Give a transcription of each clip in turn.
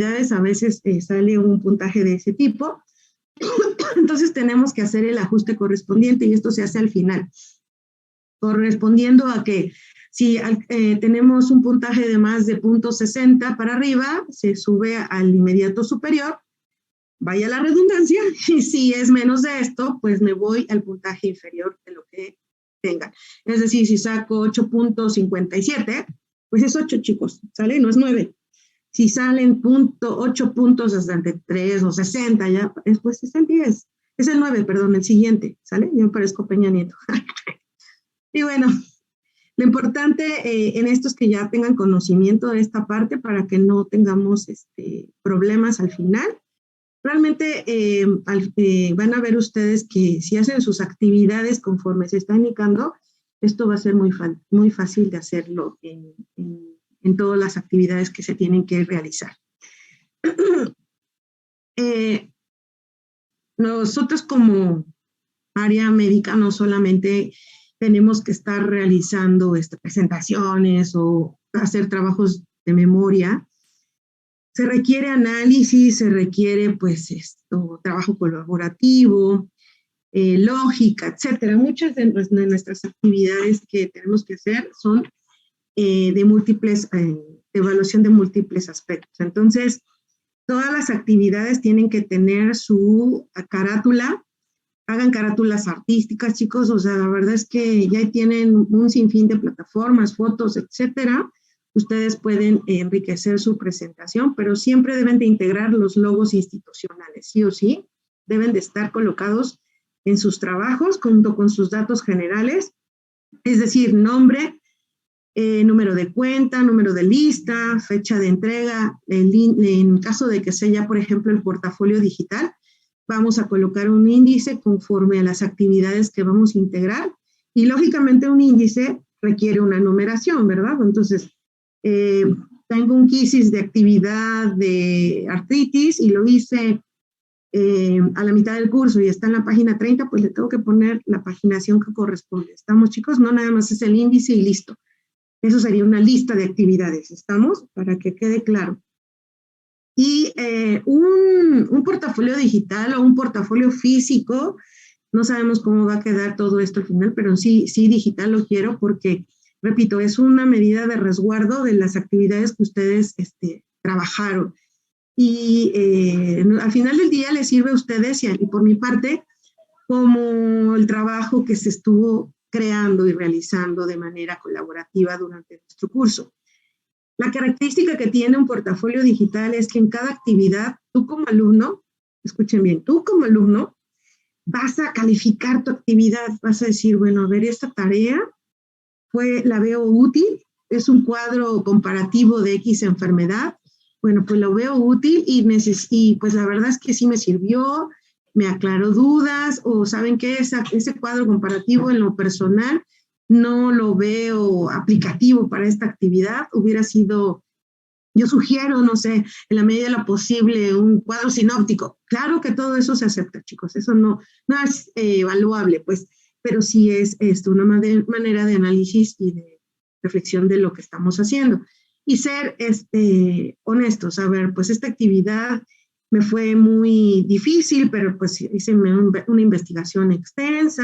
a veces sale un puntaje de ese tipo. Entonces tenemos que hacer el ajuste correspondiente y esto se hace al final, correspondiendo a que si tenemos un puntaje de más de .60 para arriba, se sube al inmediato superior, vaya la redundancia, y si es menos de esto, pues me voy al puntaje inferior de lo que tengan. Es decir, si saco 8.57, pues es 8, chicos, ¿sale? No es 9. Si salen 8.63 o 60, ya, pues es el 10. Es el 9, perdón, el siguiente, ¿sale? Yo me parezco Peña Nieto. Y bueno, lo importante en esto es que ya tengan conocimiento de esta parte para que no tengamos problemas al final. Realmente van a ver ustedes que si hacen sus actividades conforme se está indicando, esto va a ser muy fácil de hacerlo en todas las actividades que se tienen que realizar. Nosotros como área médica no solamente tenemos que estar realizando presentaciones o hacer trabajos de memoria, se requiere análisis, se requiere pues trabajo colaborativo, lógica, etcétera. Muchas de nuestras actividades que tenemos que hacer son de evaluación de múltiples aspectos. Entonces, todas las actividades tienen que tener su carátula, hagan carátulas artísticas, chicos, o sea, la verdad es que ya tienen un sinfín de plataformas, fotos, etcétera. Ustedes pueden enriquecer su presentación, pero siempre deben de integrar los logos institucionales, sí o sí, deben de estar colocados en sus trabajos junto con sus datos generales, es decir, nombre, número de cuenta, número de lista, fecha de entrega. En caso de que sea ya, por ejemplo, el portafolio digital, vamos a colocar un índice conforme a las actividades que vamos a integrar y lógicamente un índice requiere una numeración, ¿verdad? Entonces, tengo un quizzes de actividad de artritis y lo hice a la mitad del curso y está en la página 30, pues le tengo que poner la paginación que corresponde. ¿Estamos, chicos? No nada más es el índice y listo. Eso sería una lista de actividades, ¿estamos? Para que quede claro. Y un portafolio digital o un portafolio físico, no sabemos cómo va a quedar todo esto al final, pero sí digital lo quiero porque, repito, es una medida de resguardo de las actividades que ustedes trabajaron. Y al final del día les sirve a ustedes y por mi parte como el trabajo que se estuvo creando y realizando de manera colaborativa durante nuestro curso. La característica que tiene un portafolio digital es que en cada actividad, tú como alumno, escuchen bien, tú como alumno vas a calificar tu actividad, vas a decir, bueno, a ver, esta tarea la veo útil, es un cuadro comparativo de X enfermedad, bueno, pues lo veo útil y pues la verdad es que sí me sirvió, me aclaró dudas, o saben que ese cuadro comparativo en lo personal no lo veo aplicativo para esta actividad, hubiera sido, yo sugiero, no sé, en la medida de lo posible, un cuadro sinóptico. Claro que todo eso se acepta, chicos, eso no es evaluable, pues, pero sí es una manera de análisis y de reflexión de lo que estamos haciendo. Y ser honestos, a ver, pues esta actividad me fue muy difícil, pero pues hice una investigación extensa,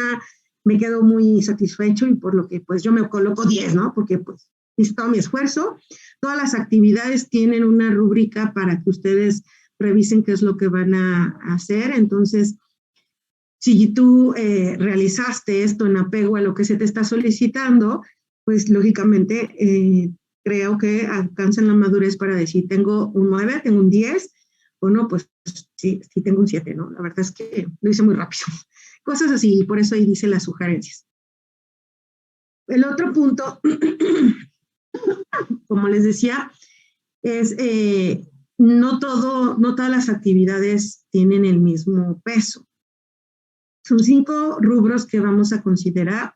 me quedo muy satisfecho y por lo que pues yo me coloco 10, ¿no? Porque pues hice todo mi esfuerzo. Todas las actividades tienen una rúbrica para que ustedes revisen qué es lo que van a hacer. Entonces, si tú realizaste esto en apego a lo que se te está solicitando, pues lógicamente creo que alcanzan la madurez para decir, tengo un 9, tengo un 10, o no, pues sí tengo un 7, ¿no? La verdad es que lo hice muy rápido. Cosas así, y por eso ahí dice las sugerencias. El otro punto, como les decía, es no todas las actividades tienen el mismo peso. Son 5 rubros que vamos a considerar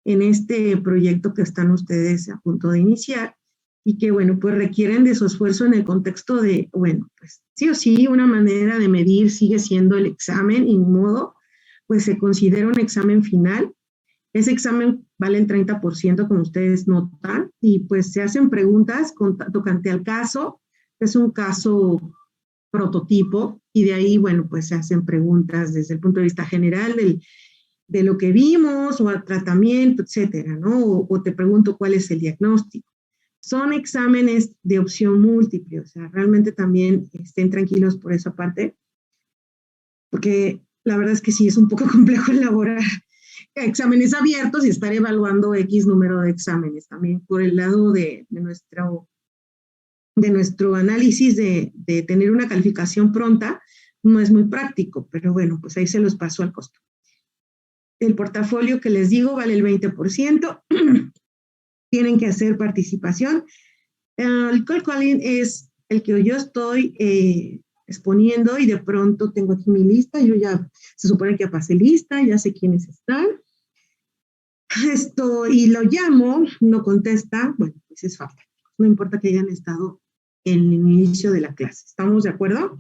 en este proyecto que están ustedes a punto de iniciar y que, bueno, pues requieren de su esfuerzo en el contexto de, bueno, pues sí o sí, una manera de medir sigue siendo el examen y modo, pues se considera un examen final. Ese examen vale el 30%, como ustedes notan, y pues se hacen preguntas tocante al caso, es un caso prototipo y de ahí, bueno, pues se hacen preguntas desde el punto de vista general de lo que vimos o al tratamiento, etcétera, ¿no? O te pregunto cuál es el diagnóstico. Son exámenes de opción múltiple, o sea, realmente también estén tranquilos por esa parte, porque la verdad es que sí es un poco complejo elaborar exámenes abiertos y estar evaluando X número de exámenes. También por el lado de nuestro análisis de tener una calificación pronta, no es muy práctico, pero bueno, pues ahí se los paso al costo. El portafolio que les digo vale el 20%, tienen que hacer participación. El cold calling es el que yo estoy exponiendo y de pronto tengo aquí mi lista, yo ya se supone que ya pasé lista, ya sé quiénes están. Y lo llamo, no contesta, bueno, pues es falta. No importa que hayan estado en el inicio de la clase. ¿Estamos de acuerdo?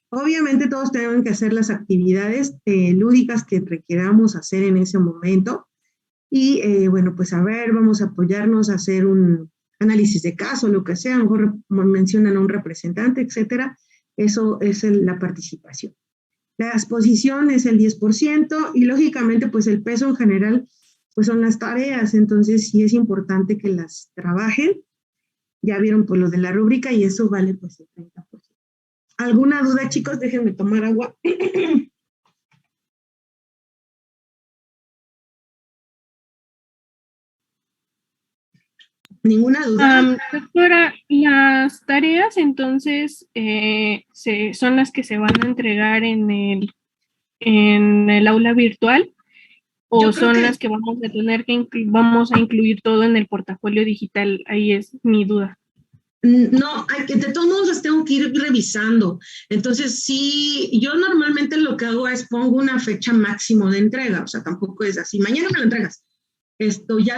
Obviamente todos tenemos que hacer las actividades lúdicas que requeramos hacer en ese momento. Y bueno, pues a ver, vamos a apoyarnos a hacer un análisis de caso, lo que sea, a lo mejor mencionan a un representante, etcétera. Eso es la participación. La exposición es el 10% y lógicamente pues el peso en general pues son las tareas, entonces sí es importante que las trabajen. Ya vieron por lo de la rúbrica y eso vale pues el 30%. ¿Alguna duda, chicos? Déjenme tomar agua. ¿Ninguna duda? Doctora, las tareas entonces son las que se van a entregar en el aula virtual o son las que vamos a tener que vamos a incluir todo en el portafolio digital. Ahí es mi duda. No, de todos modos las tengo que ir revisando. Entonces, sí, yo normalmente lo que hago es pongo una fecha máximo de entrega, o sea, tampoco es así, mañana me lo entregas. Ya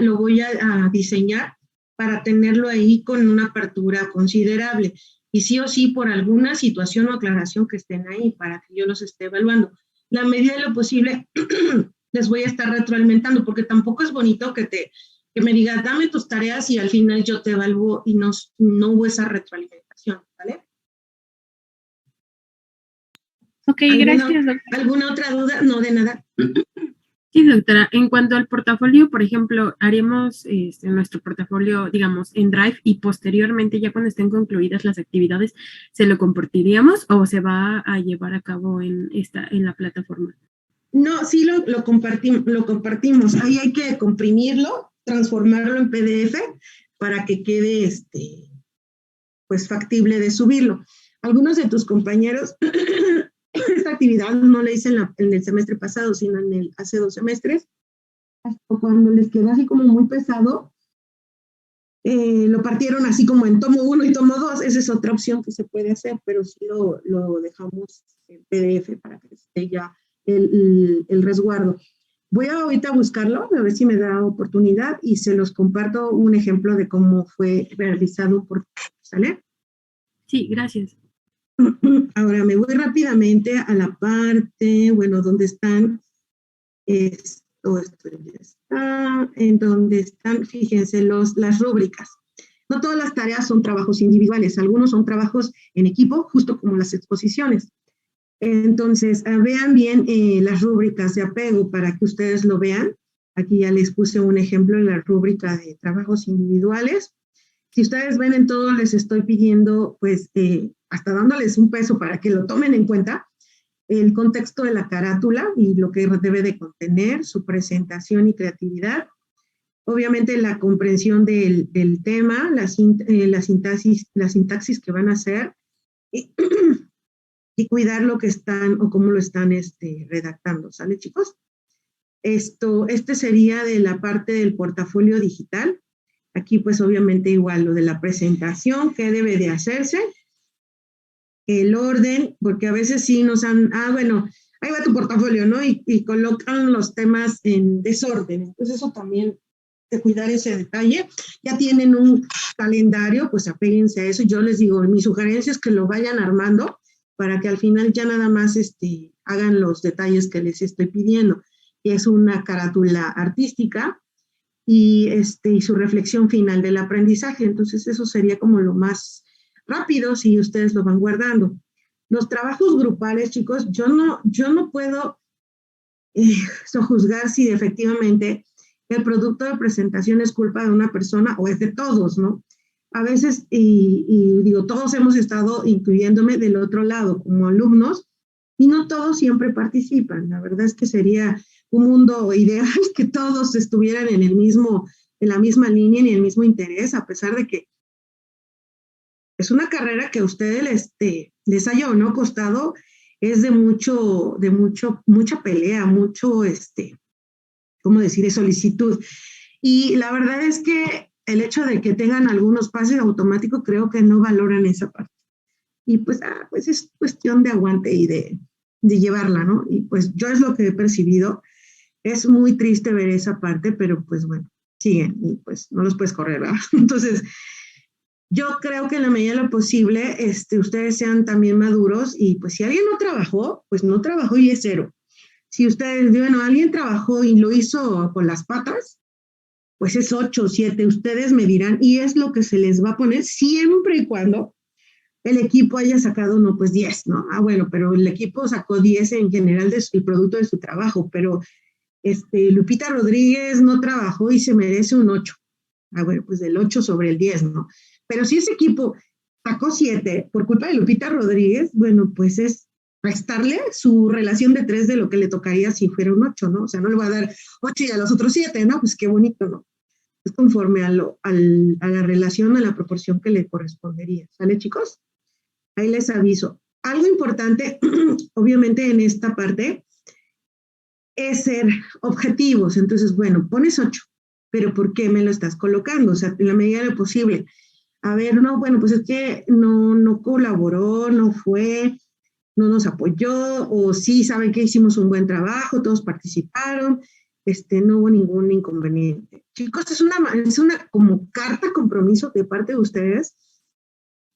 lo voy a diseñar para tenerlo ahí con una apertura considerable. Y sí o sí, por alguna situación o aclaración que estén ahí para que yo los esté evaluando. La medida de lo posible les voy a estar retroalimentando, porque tampoco es bonito que me digas, dame tus tareas y al final yo te evalúo y no hubo esa retroalimentación, ¿vale? Ok, gracias, doctora. ¿Alguna otra duda? No, de nada. Sí, doctora. En cuanto al portafolio, por ejemplo, haremos nuestro portafolio, digamos, en Drive y posteriormente, ya cuando estén concluidas las actividades, ¿se lo compartiríamos o se va a llevar a cabo en la plataforma? No, sí lo compartimos. Ahí hay que comprimirlo, transformarlo en PDF para que quede pues factible de subirlo. Algunos de tus compañeros, esta actividad no la hice en el semestre pasado, sino hace 2 semestres, o cuando les quedó así como muy pesado, lo partieron así como en tomo 1 y tomo 2. Esa es otra opción que se puede hacer, pero sí lo dejamos en PDF para que esté ya el resguardo. Voy ahorita a buscarlo, a ver si me da oportunidad y se los comparto un ejemplo de cómo fue realizado un portafolio, ¿sale? Sí, gracias. Ahora me voy rápidamente a la parte, bueno, donde están, esto ya está, en donde están, fíjense, las rúbricas. No todas las tareas son trabajos individuales, algunos son trabajos en equipo, justo como las exposiciones. Entonces, vean bien las rúbricas de apego para que ustedes lo vean. Aquí ya les puse un ejemplo en la rúbrica de trabajos individuales. Si ustedes ven en todo, les estoy pidiendo, pues, hasta dándoles un peso para que lo tomen en cuenta, el contexto de la carátula y lo que debe de contener, su presentación y creatividad. Obviamente la comprensión del tema, la sintaxis que van a hacer y cuidar lo que están o cómo lo están redactando, ¿sale, chicos? Este sería de la parte del portafolio digital. Aquí pues obviamente igual lo de la presentación, qué debe de hacerse, el orden, porque a veces sí nos han, bueno, ahí va tu portafolio, ¿no? Y colocan los temas en desorden. Entonces eso también, de cuidar ese detalle. Ya tienen un calendario, pues apéguense a eso. Yo les digo, mi sugerencia es que lo vayan armando para que al final ya nada más hagan los detalles que les estoy pidiendo. Es una carátula artística y su reflexión final del aprendizaje. Entonces eso sería como lo más rápidos y ustedes lo van guardando. Los trabajos grupales, chicos, yo no puedo sojuzgar si efectivamente el producto de presentación es culpa de una persona o es de todos, ¿no? A veces, y digo, todos hemos estado, incluyéndome del otro lado, como alumnos, y no todos siempre participan. La verdad es que sería un mundo ideal que todos estuvieran en la misma línea y en el mismo interés, a pesar de que es una carrera que a ustedes les haya o no costado, es de mucha pelea, ¿cómo decir?, de solicitud. Y la verdad es que el hecho de que tengan algunos pases automáticos, creo que no valoran esa parte. Y pues es cuestión de aguante y de llevarla, ¿no? Y pues yo es lo que he percibido. Es muy triste ver esa parte, pero pues bueno, siguen y pues no los puedes correr, ¿verdad? Entonces, yo creo que en la medida de lo posible, ustedes sean también maduros y pues si alguien no trabajó, pues no trabajó y es cero. Si ustedes, bueno, alguien trabajó y lo hizo con las patas, pues es 8 o 7, ustedes me dirán, y es lo que se les va a poner siempre y cuando el equipo haya sacado, no, pues 10, ¿no? Ah, bueno, pero el equipo sacó 10 en general del producto de su trabajo, pero Lupita Rodríguez no trabajó y se merece un 8. Ah, bueno, pues del 8 sobre el 10, ¿no? Pero si ese equipo sacó 7 por culpa de Lupita Rodríguez, bueno, pues es restarle su relación de 3 de lo que le tocaría si fuera un 8, ¿no? O sea, no le va a dar 8 y a los otros 7, ¿no? Pues qué bonito, ¿no? Es conforme a la relación, a la proporción que le correspondería. ¿Sale, chicos? Ahí les aviso. Algo importante, obviamente, en esta parte es ser objetivos. Entonces, bueno, pones 8, pero ¿por qué me lo estás colocando? O sea, en la medida de lo posible. A ver, no, bueno, pues es que no colaboró, no fue, no nos apoyó, o sí, saben que hicimos un buen trabajo, todos participaron, no hubo ningún inconveniente. Chicos, es una como carta compromiso de parte de ustedes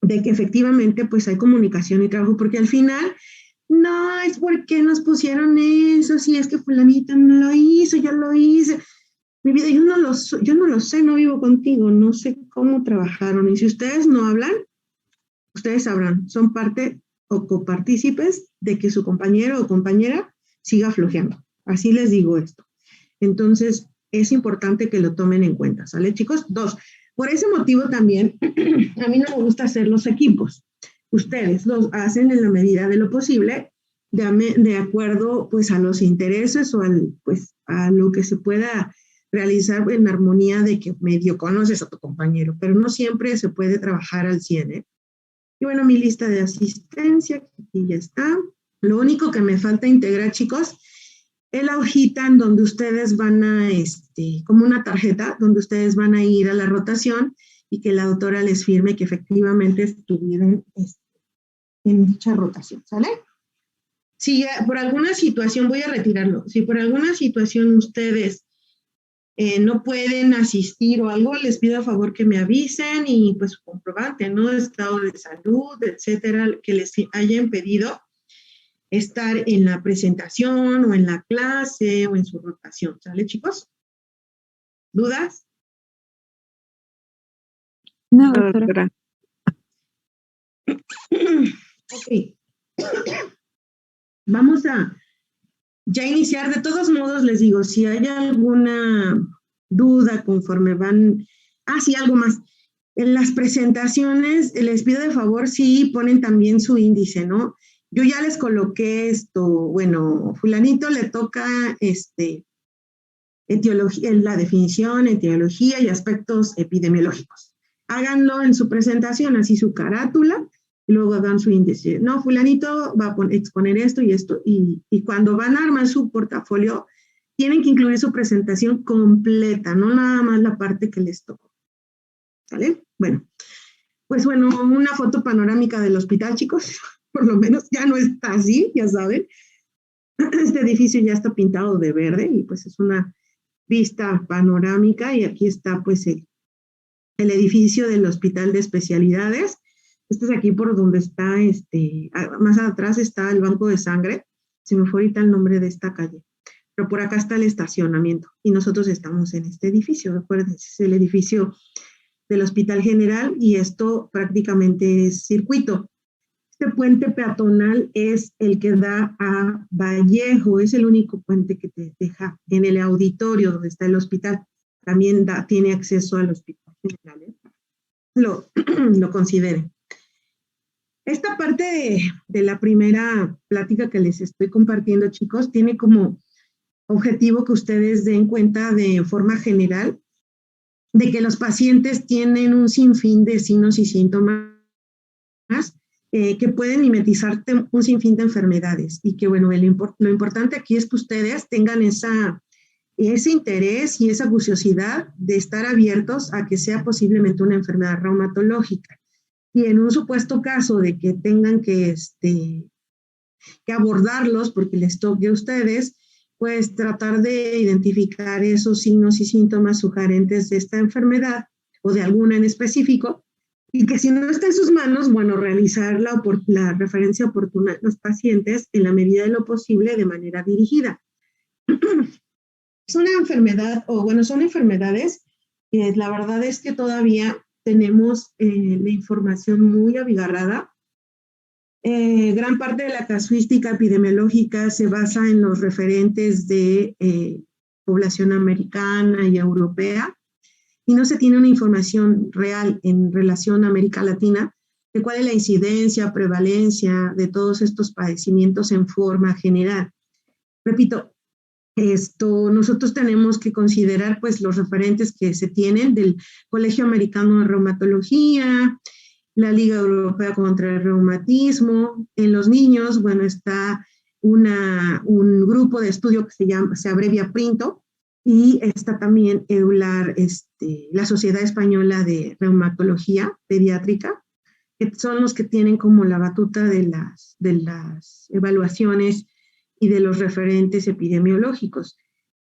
de que efectivamente pues hay comunicación y trabajo, porque al final no es porque nos pusieron eso, si es que fulanita no lo hizo, yo lo hice. Mi vida, yo no lo sé, no vivo contigo, no sé cómo trabajaron. Y si ustedes no hablan, ustedes sabrán, son parte o copartícipes de que su compañero o compañera siga flojeando. Así les digo esto. Entonces, es importante que lo tomen en cuenta, ¿sale, chicos? 2, por ese motivo también, a mí no me gusta hacer los equipos. Ustedes los hacen en la medida de lo posible, de acuerdo pues a los intereses o a lo que se pueda realizar en armonía de que medio conoces a tu compañero, pero no siempre se puede trabajar al 100, ¿eh? Y bueno, mi lista de asistencia, aquí ya está. Lo único que me falta integrar, chicos, es la hojita en donde ustedes van a, como una tarjeta, donde ustedes van a ir a la rotación y que la doctora les firme que efectivamente estuvieron en dicha rotación, ¿sale? Si por alguna situación, voy a retirarlo, si por alguna situación ustedes no pueden asistir o algo, les pido a favor que me avisen y pues su comprobante, ¿no? Estado de salud, etcétera, que les hayan pedido estar en la presentación o en la clase o en su rotación, ¿sale, chicos? ¿Dudas? No, doctora. Ok. Vamos a ya iniciar. De todos modos, les digo, si hay alguna duda conforme van... Ah, sí, algo más. En las presentaciones, les pido de favor si ponen también su índice, ¿no? Yo ya les coloqué bueno, fulanito le toca etiología, la definición, etiología y aspectos epidemiológicos. Háganlo en su presentación, así su carátula, y luego hagan su índice. No, fulanito va a exponer esto y esto, y cuando van a armar su portafolio, tienen que incluir su presentación completa, no nada más la parte que les tocó. ¿Vale? Bueno, pues bueno, una foto panorámica del hospital, chicos, por lo menos ya no está así, ya saben. Este edificio ya está pintado de verde y pues es una vista panorámica y aquí está pues el edificio del Hospital de Especialidades. Este es aquí por donde está, más atrás está el banco de sangre. Se me fue ahorita el nombre de esta calle. Pero por acá está el estacionamiento y nosotros estamos en este edificio. Recuerden, es el edificio del Hospital General, y esto prácticamente es circuito. Este puente peatonal es el que da a Vallejo, es el único puente que te deja en el auditorio donde está el hospital. También tiene acceso al Hospital General, ¿eh? Lo consideren. Esta parte de la primera plática que les estoy compartiendo, chicos, tiene como objetivo que ustedes den cuenta de forma general de que los pacientes tienen un sinfín de signos y síntomas que pueden mimetizar un sinfín de enfermedades, y que, bueno, lo importante aquí es que ustedes tengan ese interés y esa curiosidad de estar abiertos a que sea posiblemente una enfermedad reumatológica. Y en un supuesto caso de que tengan que abordarlos porque les toque a ustedes, pues tratar de identificar esos signos y síntomas sugerentes de esta enfermedad o de alguna en específico, y que si no está en sus manos, bueno, realizar la referencia oportuna a los pacientes en la medida de lo posible de manera dirigida. Es una enfermedad, o bueno, son enfermedades que la verdad es que todavía tenemos la información muy abigarrada. Gran parte de la casuística epidemiológica se basa en los referentes de población americana y europea, y no se tiene una información real en relación a América Latina de cuál es la incidencia, prevalencia de todos estos padecimientos en forma general. Repito, nosotros tenemos que considerar pues los referentes que se tienen del Colegio Americano de Reumatología, la Liga Europea contra el Reumatismo. En los niños, bueno, está un grupo de estudio que se abrevia PRINTO, y está también EULAR, la Sociedad Española de Reumatología Pediátrica, que son los que tienen como la batuta de las evaluaciones y de los referentes epidemiológicos.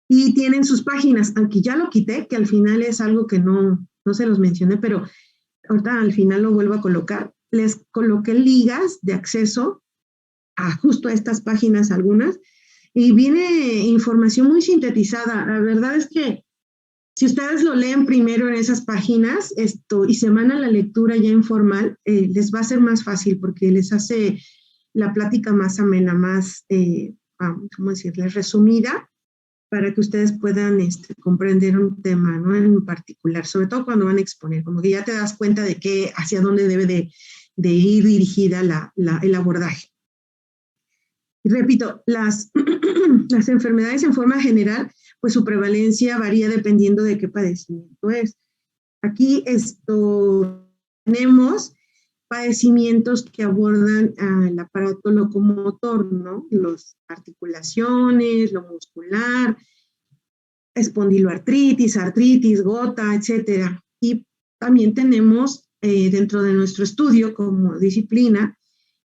Y tienen sus páginas, aunque ya lo quité, que al final es algo que no se los mencioné, pero ahorita al final lo vuelvo a colocar. Les coloqué ligas de acceso a justo a estas páginas algunas, y viene información muy sintetizada. La verdad es que si ustedes lo leen primero en esas páginas y se van a la lectura ya informal, les va a ser más fácil porque les hace la plática más amena, más, ¿cómo decirles?, resumida, para que ustedes puedan comprender un tema, ¿no?, en particular, sobre todo cuando van a exponer, como que ya te das cuenta de hacia dónde debe de ir dirigida el abordaje. Y repito, las enfermedades en forma general, pues su prevalencia varía dependiendo de qué padecimiento es. Aquí tenemos padecimientos que abordan el aparato locomotor, ¿no? Las articulaciones, lo muscular, espondiloartritis, artritis, gota, etcétera. Y también tenemos dentro de nuestro estudio como disciplina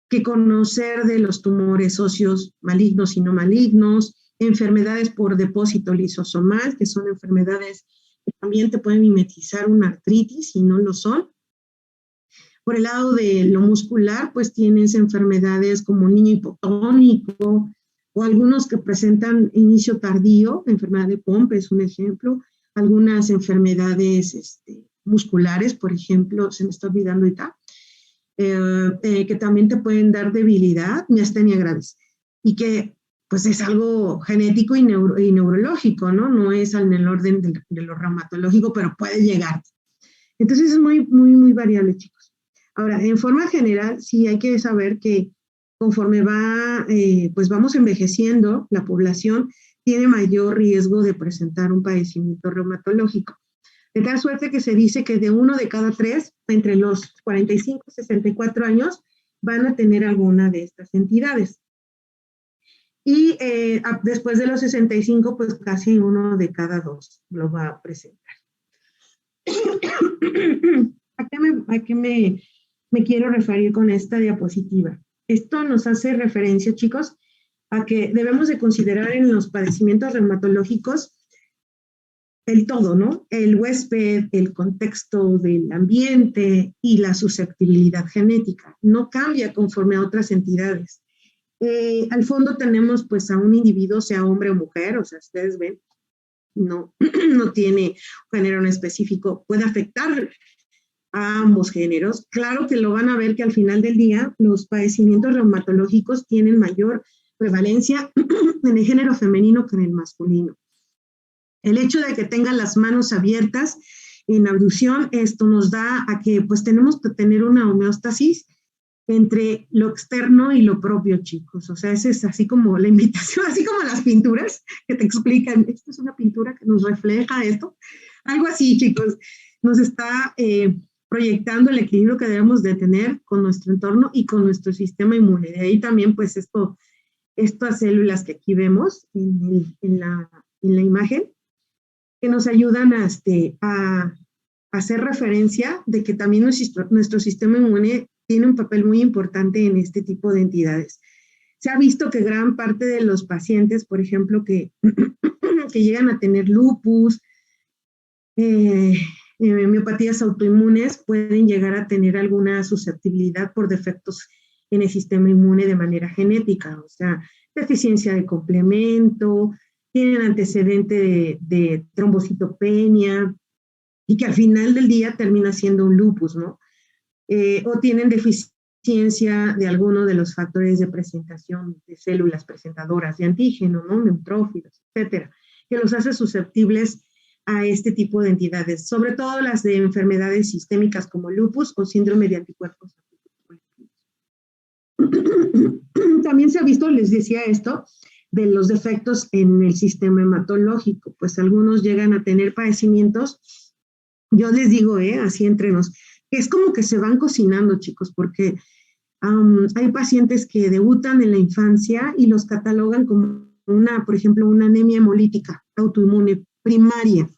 que conocer de los tumores óseos malignos y no malignos, enfermedades por depósito lisosomal, que son enfermedades que también te pueden mimetizar una artritis si no lo son. Por el lado de lo muscular, pues tienes enfermedades como niño hipotónico, o algunos que presentan inicio tardío, enfermedad de Pompe es un ejemplo, algunas enfermedades musculares, por ejemplo, se me está olvidando ahorita, que también te pueden dar debilidad, miastenia gravis, y que pues es algo genético y neurológico, ¿no? No es en el orden de lo reumatológico, pero puede llegar. Entonces es muy, muy, muy variable, chicos. Ahora, en forma general, sí hay que saber que conforme pues vamos envejeciendo, la población tiene mayor riesgo de presentar un padecimiento reumatológico. De tal suerte que se dice que de 1 de cada 3, entre los 45 y 64 años, van a tener alguna de estas entidades. Y después de los 65, pues casi 1 de cada 2 lo va a presentar. ¿A qué me quiero referir con esta diapositiva? Esto nos hace referencia, chicos, a que debemos de considerar en los padecimientos reumatológicos el todo, ¿no? El huésped, el contexto del ambiente y la susceptibilidad genética. No cambia conforme a otras entidades. Al fondo tenemos pues a un individuo, sea hombre o mujer, o sea, ustedes ven, no tiene un género en específico, puede afectar a ambos géneros. Claro que lo van a ver que al final del día los padecimientos reumatológicos tienen mayor prevalencia en el género femenino que en el masculino. El hecho de que tengan las manos abiertas en abducción, esto nos da a que pues tenemos que tener una homeostasis entre lo externo y lo propio, chicos. O sea, esa es así como la invitación, así como las pinturas que te explican, esto es una pintura que nos refleja esto. Algo así, chicos, nos está proyectando el equilibrio que debemos de tener con nuestro entorno y con nuestro sistema inmune. De ahí también, pues, estas células que aquí vemos en la imagen, que nos ayudan a hacer referencia de que también nuestro sistema inmune tiene un papel muy importante en este tipo de entidades. Se ha visto que gran parte de los pacientes, por ejemplo, que llegan a tener lupus, miopatías autoinmunes, pueden llegar a tener alguna susceptibilidad por defectos en el sistema inmune de manera genética, o sea, deficiencia de complemento, tienen antecedente de trombocitopenia, y que al final del día termina siendo un lupus, ¿no? O tienen deficiencia de alguno de los factores de presentación de células presentadoras de antígeno, ¿no? Neutrófilos, etcétera, que los hace susceptibles a este tipo de entidades, sobre todo las de enfermedades sistémicas como lupus o síndrome de anticuerpos. También se ha visto, les decía esto, de los defectos en el sistema hematológico, pues algunos llegan a tener padecimientos, yo les digo, así entre nos, que es como que se van cocinando, chicos, porque hay pacientes que debutan en la infancia y los catalogan como por ejemplo, una anemia hemolítica autoinmune primaria.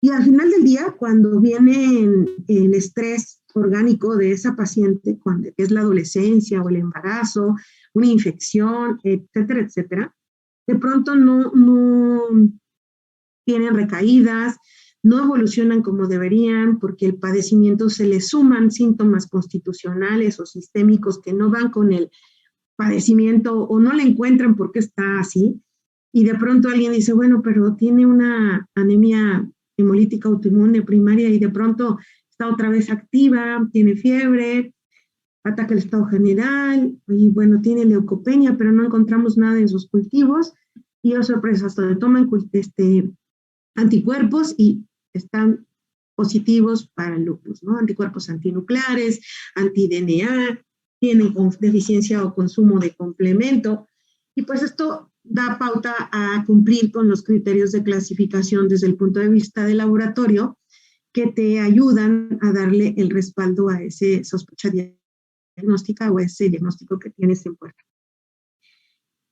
Y al final del día, cuando viene el estrés orgánico de esa paciente, cuando es la adolescencia o el embarazo, una infección, etcétera, etcétera, de pronto no tienen recaídas, no evolucionan como deberían, porque el padecimiento se le suman síntomas constitucionales o sistémicos que no van con el padecimiento o no le encuentran por qué está así. Y de pronto alguien dice, bueno, pero tiene una anemia hemolítica autoinmune primaria y de pronto está otra vez activa, tiene fiebre, ataca el estado general y bueno, tiene leucopenia, pero no encontramos nada en sus cultivos y oh sorpresa, hasta le toman anticuerpos y están positivos para el lupus, ¿no? Anticuerpos antinucleares, anti-DNA, tienen deficiencia o consumo de complemento y pues esto da pauta a cumplir con los criterios de clasificación desde el punto de vista del laboratorio que te ayudan a darle el respaldo a ese sospecha diagnóstica o ese diagnóstico que tienes en puerta.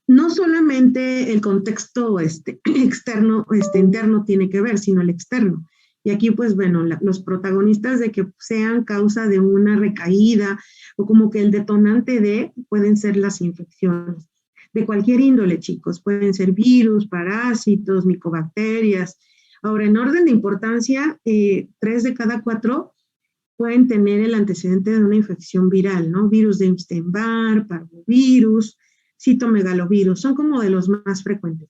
No solamente el contexto externo, interno tiene que ver, sino el externo. Y aquí, pues bueno, los protagonistas de que sean causa de una recaída o como que el detonante pueden ser las infecciones. De cualquier índole, chicos, pueden ser virus, parásitos, micobacterias. Ahora, en orden de importancia, 3 de cada 4 pueden tener el antecedente de una infección viral, ¿no? Virus de Epstein-Barr, parvovirus, citomegalovirus, son como de los más frecuentes.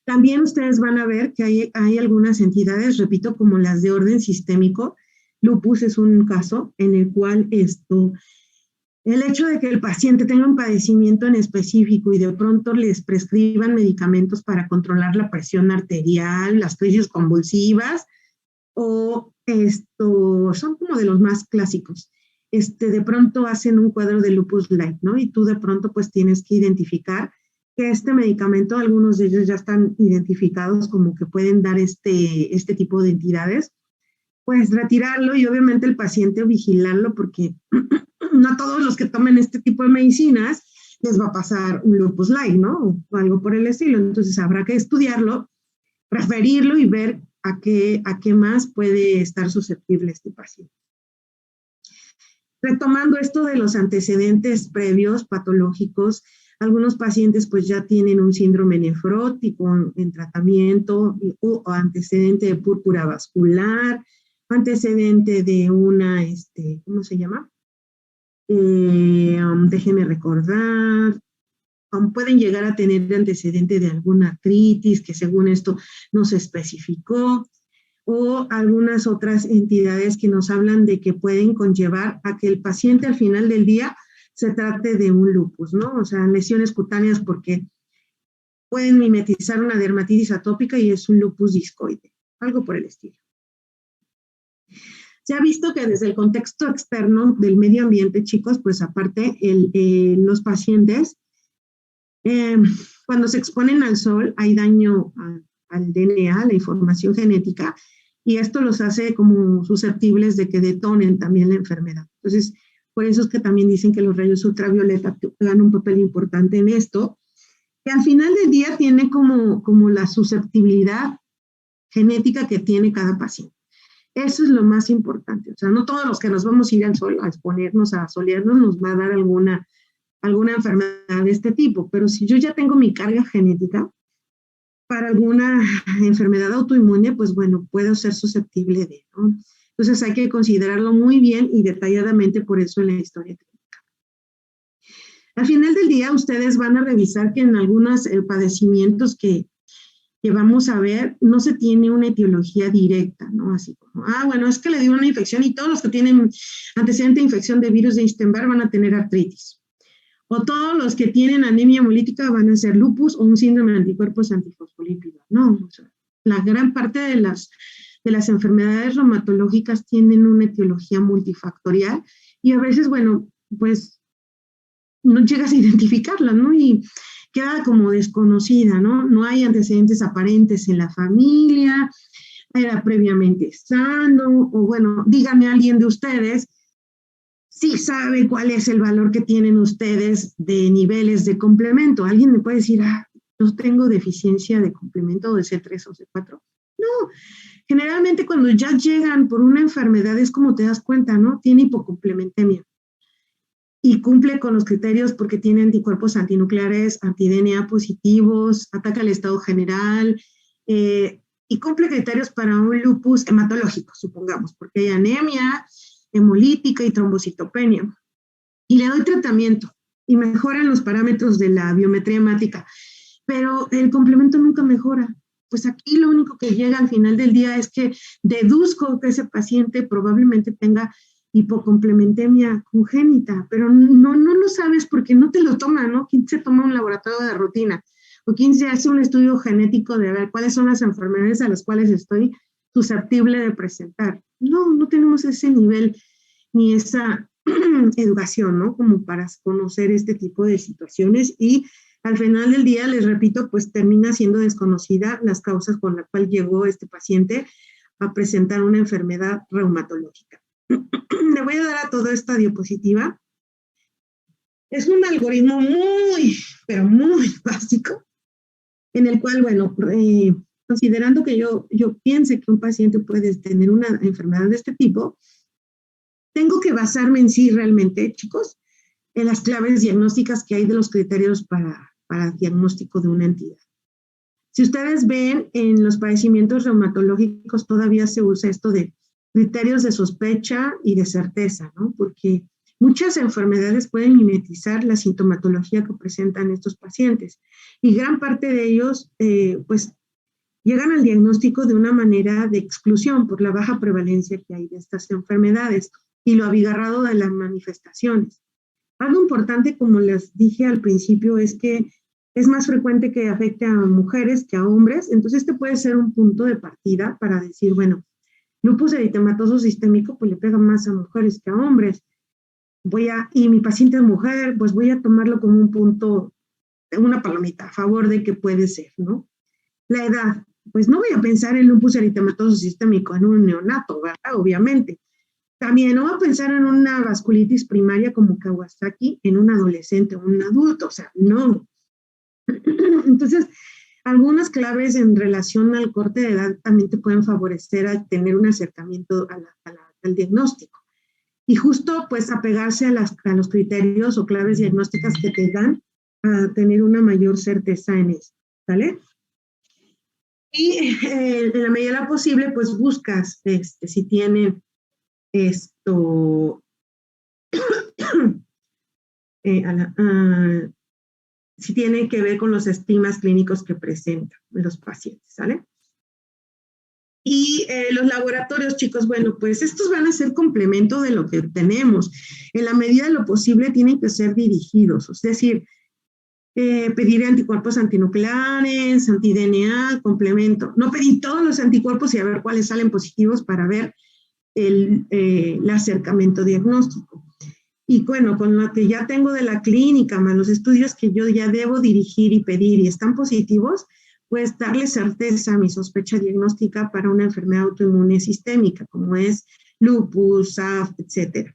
También ustedes van a ver que hay algunas entidades, repito, como las de orden sistémico. Lupus es un caso en el cual el hecho de que el paciente tenga un padecimiento en específico y de pronto les prescriban medicamentos para controlar la presión arterial, las crisis convulsivas, o son como de los más clásicos. De pronto hacen un cuadro de lupus light, ¿no? Y tú de pronto pues tienes que identificar que este medicamento, algunos de ellos ya están identificados como que pueden dar este tipo de entidades, pues retirarlo y obviamente el paciente vigilarlo porque no a todos los que tomen este tipo de medicinas les va a pasar un lupus light, ¿no? O algo por el estilo. Entonces habrá que estudiarlo, referirlo y ver a qué más puede estar susceptible este paciente. Retomando esto de los antecedentes previos patológicos, algunos pacientes pues ya tienen un síndrome nefrótico en tratamiento o antecedente de púrpura vascular, antecedente de una, ¿cómo se llama? Déjenme recordar, pueden llegar a tener antecedente de alguna artritis que según esto no se especificó, o algunas otras entidades que nos hablan de que pueden conllevar a que el paciente al final del día se trate de un lupus, ¿no? O sea, lesiones cutáneas porque pueden mimetizar una dermatitis atópica y es un lupus discoide, algo por el estilo. Se ha visto que desde el contexto externo del medio ambiente, chicos, pues aparte los pacientes, cuando se exponen al sol hay daño al DNA, la información genética, y esto los hace como susceptibles de que detonen también la enfermedad. Entonces, por eso es que también dicen que los rayos ultravioleta juegan un papel importante en esto, que al final del día tiene como la susceptibilidad genética que tiene cada paciente. Eso es lo más importante. O sea, no todos los que nos vamos a ir al sol a exponernos, a solearnos, nos va a dar alguna enfermedad de este tipo. Pero si yo ya tengo mi carga genética para alguna enfermedad autoinmune, pues bueno, puedo ser susceptible de, ¿no? Entonces hay que considerarlo muy bien y detalladamente, por eso en la historia clínica. Al final del día, ustedes van a revisar que en algunos padecimientos que vamos a ver, no se tiene una etiología directa, ¿no? Así como, bueno, es que le dio una infección y todos los que tienen antecedente de infección de virus de Epstein-Barr van a tener artritis. O todos los que tienen anemia hemolítica van a ser lupus o un síndrome de anticuerpos antifosfolípidos. No, o sea, la gran parte de las enfermedades reumatológicas tienen una etiología multifactorial y a veces, bueno, pues no llegas a identificarla, ¿no? Y queda como desconocida, ¿no? No hay antecedentes aparentes en la familia, era previamente sano, o bueno, dígame alguien de ustedes si sabe cuál es el valor que tienen ustedes de niveles de complemento. Alguien me puede decir, yo tengo deficiencia de complemento de C3 o C4. No, generalmente cuando ya llegan por una enfermedad es como te das cuenta, ¿no? Tiene hipocomplementemia. Y cumple con los criterios porque tiene anticuerpos antinucleares, anti-DNA positivos, ataca al estado general, y cumple criterios para un lupus hematológico, supongamos, porque hay anemia hemolítica y trombocitopenia. Y le doy tratamiento y mejoran los parámetros de la biometría hemática, pero el complemento nunca mejora. Pues aquí lo único que llega al final del día es que deduzco que ese paciente probablemente tenga hipocomplementemia congénita, pero no lo sabes porque no te lo toma, ¿no? ¿Quién se toma un laboratorio de rutina? ¿O quién se hace un estudio genético de ver cuáles son las enfermedades a las cuales estoy susceptible de presentar? No tenemos ese nivel ni esa educación, ¿no? Como para conocer este tipo de situaciones y al final del día, les repito, pues termina siendo desconocida las causas con las cuales llegó este paciente a presentar una enfermedad reumatológica. Le voy a dar a toda esta diapositiva. Es un algoritmo muy, pero muy básico, en el cual, bueno, considerando que yo piense que un paciente puede tener una enfermedad de este tipo, tengo que basarme en sí realmente, chicos, en las claves diagnósticas que hay de los criterios para diagnóstico de una entidad. Si ustedes ven, en los padecimientos reumatológicos todavía se usa esto de criterios de sospecha y de certeza, ¿no? Porque muchas enfermedades pueden mimetizar la sintomatología que presentan estos pacientes y gran parte de ellos, pues, llegan al diagnóstico de una manera de exclusión por la baja prevalencia que hay de estas enfermedades y lo abigarrado de las manifestaciones. Algo importante, como les dije al principio, es que es más frecuente que afecte a mujeres que a hombres, entonces este puede ser un punto de partida para decir, bueno, lupus eritematoso sistémico pues le pega más a mujeres que a hombres. Y mi paciente es mujer, pues voy a tomarlo como un punto, una palomita a favor de que puede ser, ¿no? La edad, pues no voy a pensar en lupus eritematoso sistémico en un neonato, ¿verdad? Obviamente. También no voy a pensar en una vasculitis primaria como Kawasaki en un adolescente o un adulto, o sea, no. Entonces, algunas claves en relación al corte de edad también te pueden favorecer a tener un acercamiento al diagnóstico. Y justo, pues, apegarse a los criterios o claves diagnósticas que te dan a tener una mayor certeza en eso, ¿vale? Y en la medida de lo posible, pues, buscas si tienen esto... si tiene que ver con los estigmas clínicos que presentan los pacientes, ¿sale? Y los laboratorios, chicos, bueno, pues estos van a ser complemento de lo que tenemos. En la medida de lo posible tienen que ser dirigidos, es decir, pedir anticuerpos antinucleares, anti-DNA, complemento. No pedir todos los anticuerpos y a ver cuáles salen positivos para ver el acercamiento diagnóstico. Y bueno, con lo que ya tengo de la clínica, más los estudios que yo ya debo dirigir y pedir y están positivos, pues darle certeza a mi sospecha diagnóstica para una enfermedad autoinmune sistémica, como es lupus, SAF, etcétera.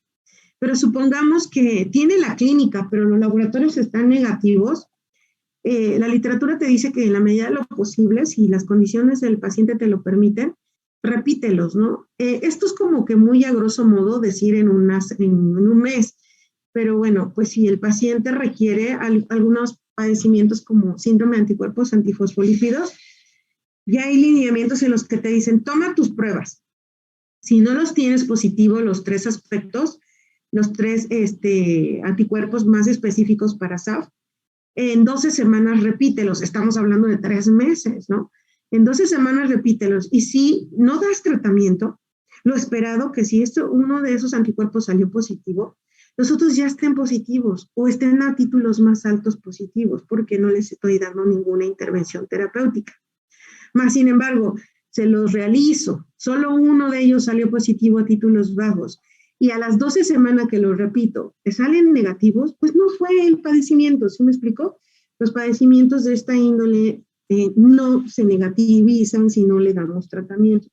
Pero supongamos que tiene la clínica, pero los laboratorios están negativos. La literatura te dice que en la medida de lo posible, si las condiciones del paciente te lo permiten, repítelos, ¿no? Esto es como que muy a grosso modo decir en un mes, pero bueno, pues si el paciente requiere algunos padecimientos como síndrome de anticuerpos antifosfolípidos, ya hay lineamientos en los que te dicen, toma tus pruebas. Si no los tienes positivos los 3 aspectos, los 3 anticuerpos más específicos para SAF, en 12 semanas repítelos, estamos hablando de 3 meses, ¿no? En 12 semanas repítelos, y si no das tratamiento, lo esperado que si uno de esos anticuerpos salió positivo, los otros ya estén positivos o estén a títulos más altos positivos, porque no les estoy dando ninguna intervención terapéutica. Más sin embargo, se los realizo, solo uno de ellos salió positivo a títulos bajos, y a las 12 semanas que lo repito, que salen negativos, pues no fue el padecimiento, ¿sí me explico? Los padecimientos de esta índole no se negativizan si no le damos tratamiento.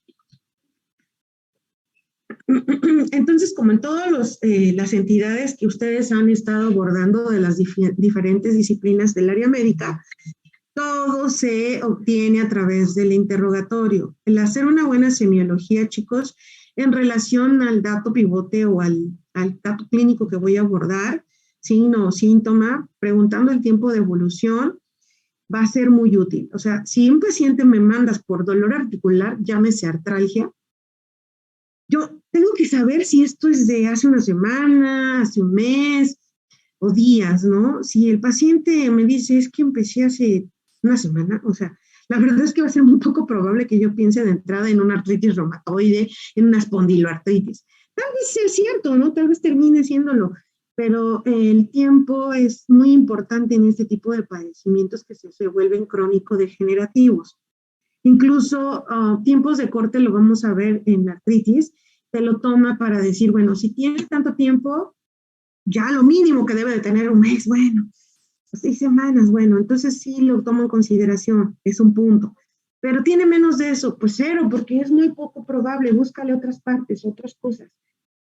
Entonces, como en todas las entidades que ustedes han estado abordando de las diferentes disciplinas del área médica, todo se obtiene a través del interrogatorio. El hacer una buena semiología, chicos, en relación al dato pivote o al dato clínico que voy a abordar, signo o síntoma, preguntando el tiempo de evolución, va a ser muy útil. O sea, si un paciente me mandas por dolor articular, llámese artralgia, yo tengo que saber si esto es de hace una semana, hace un mes o días, ¿no? Si el paciente me dice, es que empecé hace una semana, o sea, la verdad es que va a ser muy poco probable que yo piense de entrada en una artritis reumatoide, en una espondiloartritis. Tal vez sea cierto, ¿no? Tal vez termine siéndolo, pero el tiempo es muy importante en este tipo de padecimientos que se vuelven crónico-degenerativos. Incluso tiempos de corte lo vamos a ver en la artritis, te lo toma para decir, bueno, si tienes tanto tiempo, ya lo mínimo que debe de tener un mes, bueno, 6 semanas, bueno, entonces sí lo tomo en consideración, es un punto. Pero tiene menos de eso, pues 0, porque es muy poco probable, búscale otras partes, otras cosas.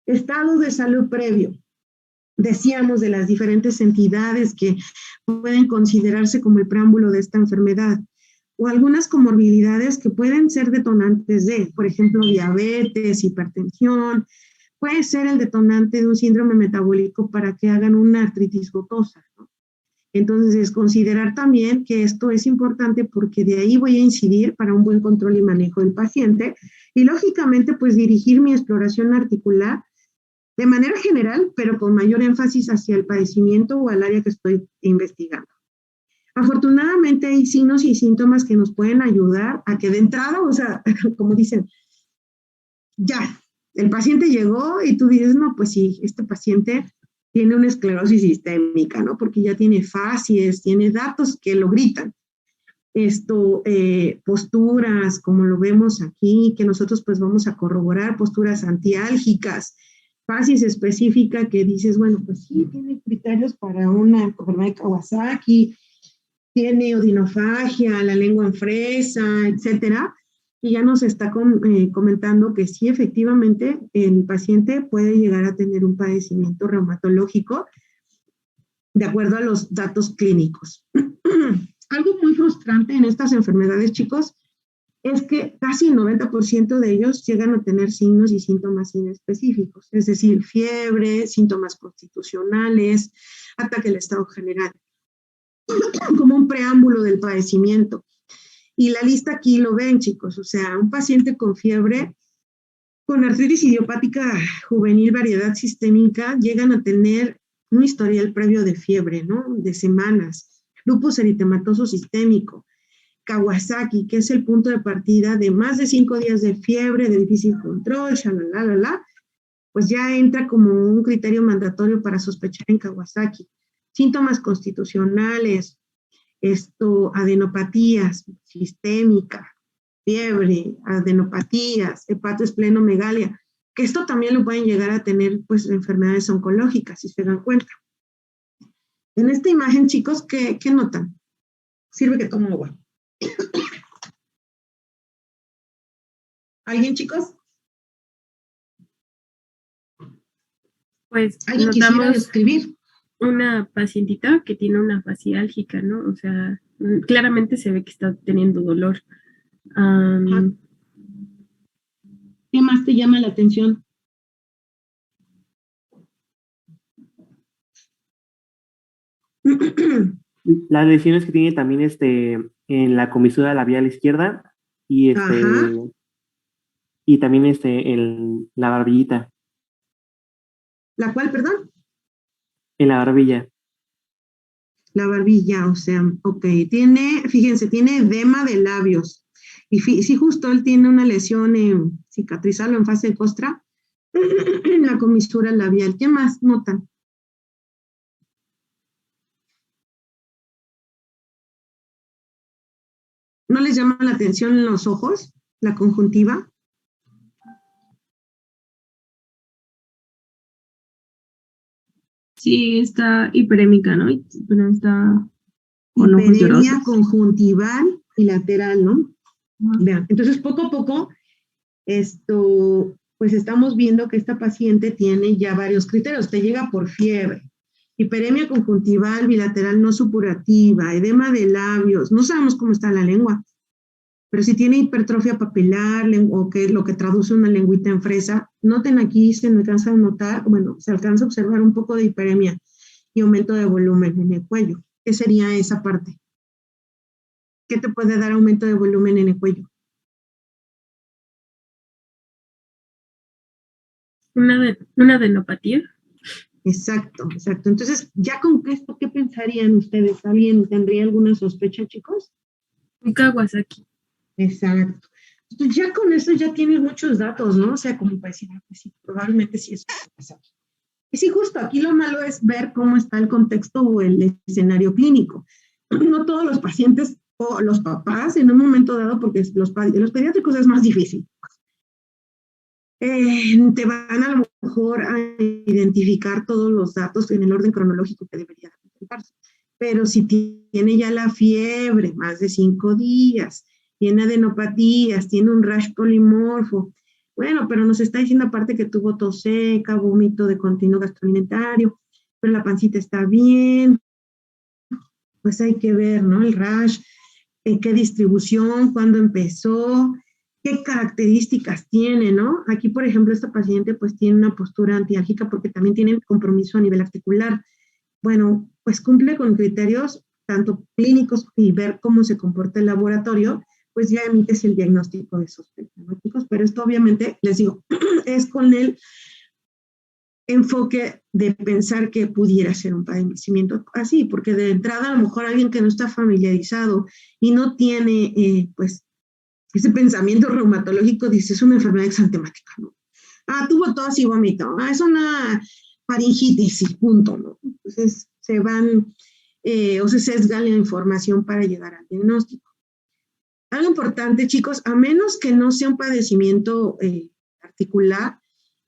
Estado de salud previo. Decíamos de las diferentes entidades que pueden considerarse como el preámbulo de esta enfermedad, o algunas comorbilidades que pueden ser detonantes de, por ejemplo, diabetes, hipertensión, puede ser el detonante de un síndrome metabólico para que hagan una artritis gotosa, ¿no? Entonces, es considerar también que esto es importante porque de ahí voy a incidir para un buen control y manejo del paciente y, lógicamente, pues dirigir mi exploración articular de manera general, pero con mayor énfasis hacia el padecimiento o al área que estoy investigando. Afortunadamente hay signos y síntomas que nos pueden ayudar a que de entrada, o sea, como dicen, ya, el paciente llegó y tú dices, no, pues sí, este paciente tiene una esclerosis sistémica, ¿no? Porque ya tiene facies, tiene datos que lo gritan. Posturas, como lo vemos aquí, que nosotros pues vamos a corroborar, posturas antiálgicas, facies específica que dices, bueno, pues sí, tiene criterios para una enfermedad de Kawasaki, tiene odinofagia, la lengua en fresa, etcétera, y ya nos está comentando que sí, efectivamente, el paciente puede llegar a tener un padecimiento reumatológico de acuerdo a los datos clínicos. Algo muy frustrante en estas enfermedades, chicos, es que casi el 90% de ellos llegan a tener signos y síntomas inespecíficos, es decir, fiebre, síntomas constitucionales, ataque al estado general, como un preámbulo del padecimiento. Y la lista aquí lo ven, chicos, o sea, un paciente con fiebre, con artritis idiopática juvenil, variedad sistémica, llegan a tener un historial previo de fiebre, ¿no? De semanas, lupus eritematoso sistémico, Kawasaki, que es el punto de partida de más de 5 días de fiebre, de difícil control, pues ya entra como un criterio mandatorio para sospechar en Kawasaki. Síntomas constitucionales, adenopatías sistémicas, fiebre, adenopatías, hepatoesplenomegalia, que esto también lo pueden llegar a tener pues enfermedades oncológicas, si se dan cuenta. En esta imagen, chicos, ¿qué notan? Sirve que tomo agua. ¿Alguien, chicos? Pues ¿Alguien quisiera describir? Una pacientita que tiene una fasiálgica, ¿no? O sea, claramente se ve que está teniendo dolor. ¿Qué más te llama la atención? Las lesiones que tiene también en la comisura labial izquierda y y también en la barbillita. ¿La cual, perdón? En la barbilla. La barbilla, o sea, ok, fíjense, tiene edema de labios. Y sí, justo él tiene una lesión cicatrizal o en fase de costra en la comisura labial. ¿Qué más notan? ¿No les llama la atención los ojos, la conjuntiva? Sí, está hiperémica, ¿no? Pero está con ojos Hiperemia llorosos. conjuntival y lateral, ¿no? Vean, entonces poco a poco, pues estamos viendo que esta paciente tiene ya varios criterios. Te llega por fiebre, hiperemia conjuntival bilateral no supurativa, edema de labios, no sabemos cómo está la lengua, pero si tiene hipertrofia papilar o que lo que traduce una lengüita en fresa, noten aquí, se me alcanza a notar, bueno, se alcanza a observar un poco de hiperemia y aumento de volumen en el cuello. ¿Qué sería esa parte? ¿Qué te puede dar aumento de volumen en el cuello? Una adenopatía. Exacto, exacto. Entonces, ya con esto, ¿qué pensarían ustedes? ¿Alguien tendría alguna sospecha, chicos? Un Kawasaki. Exacto. Entonces, ya con eso ya tienes muchos datos, ¿no? O sea, como para decir, pues sí, probablemente sí es Kawasaki. Y sí, justo aquí lo malo es ver cómo está el contexto o el escenario clínico. No todos los pacientes o los papás en un momento dado, porque los pediátricos es más difícil. Te van a lo mejor a identificar todos los datos en el orden cronológico que debería presentarse. Pero si tiene ya la fiebre, más de 5 días, tiene adenopatías, tiene un rash polimorfo, bueno, pero nos está diciendo aparte que tuvo tos seca, vómito de continuo gastroalimentario, pero la pancita está bien, pues hay que ver, ¿no? El rash, qué distribución, cuándo empezó, qué características tiene, ¿no? Aquí, por ejemplo, esta paciente pues tiene una postura antiálgica porque también tiene compromiso a nivel articular. Bueno, pues cumple con criterios tanto clínicos y ver cómo se comporta el laboratorio, pues ya emites el diagnóstico de sospecha, ¿no, chicos? Pero esto obviamente, les digo, es con el enfoque de pensar que pudiera ser un padecimiento así, porque de entrada a lo mejor alguien que no está familiarizado y no tiene, pues, ese pensamiento reumatológico dice, es una enfermedad exantemática, ¿no? Ah, tuvo tos y vómito, es una faringitis y punto, ¿no? Entonces se van o se sesga la información para llegar al diagnóstico. Algo importante, chicos, a menos que no sea un padecimiento articular,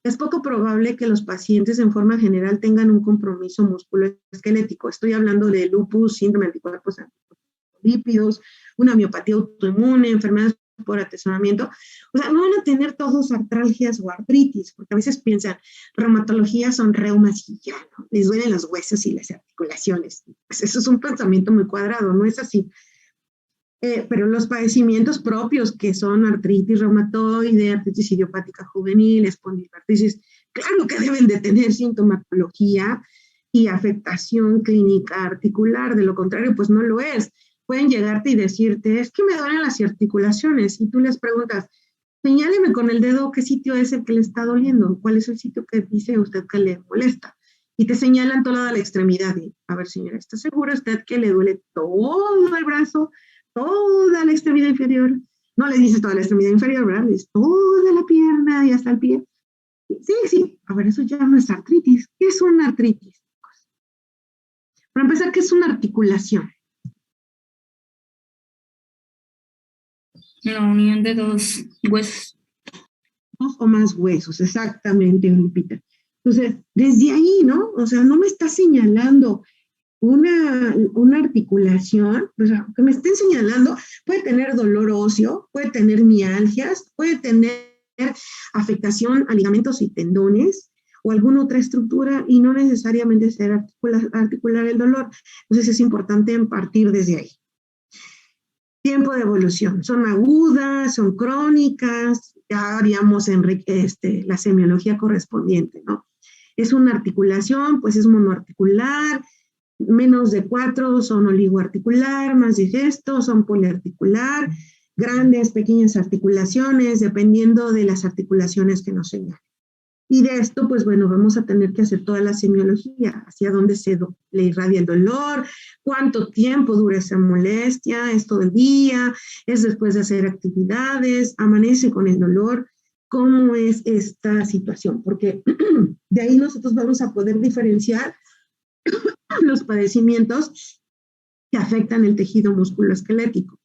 es poco probable que los pacientes en forma general tengan un compromiso musculoesquelético. Estoy hablando de lupus, síndrome de anticuerpos lípidos, una miopatía autoinmune, enfermedades por atezonamiento. O sea, no van a tener todos artralgias o artritis, porque a veces piensan, reumatología son reumas y ya, ¿no? Les duelen los huesos y las articulaciones. Pues eso es un pensamiento muy cuadrado, no es así. Pero los padecimientos propios que son artritis reumatoide, artritis idiopática juvenil, espondiloartritis, claro que deben de tener sintomatología y afectación clínica articular, de lo contrario pues no lo es. Pueden llegarte y decirte, es que me duelen las articulaciones, y tú les preguntas, señáleme con el dedo qué sitio es el que le está doliendo, cuál es el sitio que dice usted que le molesta, y te señalan toda la extremidad, y a ver señora, ¿está segura usted que le duele todo el brazo? toda la extremidad inferior. No le dices toda la extremidad inferior, ¿verdad? Le dices toda la pierna y hasta el pie. Sí. A ver, eso ya no es artritis. ¿Qué es una artritis? Para empezar, ¿qué es una articulación? La unión de dos huesos. Dos o más huesos, exactamente, Lupita. Entonces, desde ahí, ¿no? O sea, no me está señalando una articulación, o sea, que me estén señalando, puede tener dolor óseo, puede tener mialgias, puede tener afectación a ligamentos y tendones o alguna otra estructura y no necesariamente ser articular el dolor. Entonces es importante partir desde ahí. Tiempo de evolución. Son agudas, son crónicas, ya haríamos la semiología correspondiente, ¿no? Es una articulación, pues es monoarticular, menos de 4 son oligoarticular, más de esto son poliarticular, grandes, pequeñas articulaciones, dependiendo de las articulaciones que nos señalen. Y de esto, pues bueno, vamos a tener que hacer toda la semiología, hacia dónde le irradia el dolor, cuánto tiempo dura esa molestia, es todo el día, es después de hacer actividades, amanece con el dolor, cómo es esta situación, porque de ahí nosotros vamos a poder diferenciar los padecimientos que afectan el tejido musculoesquelético.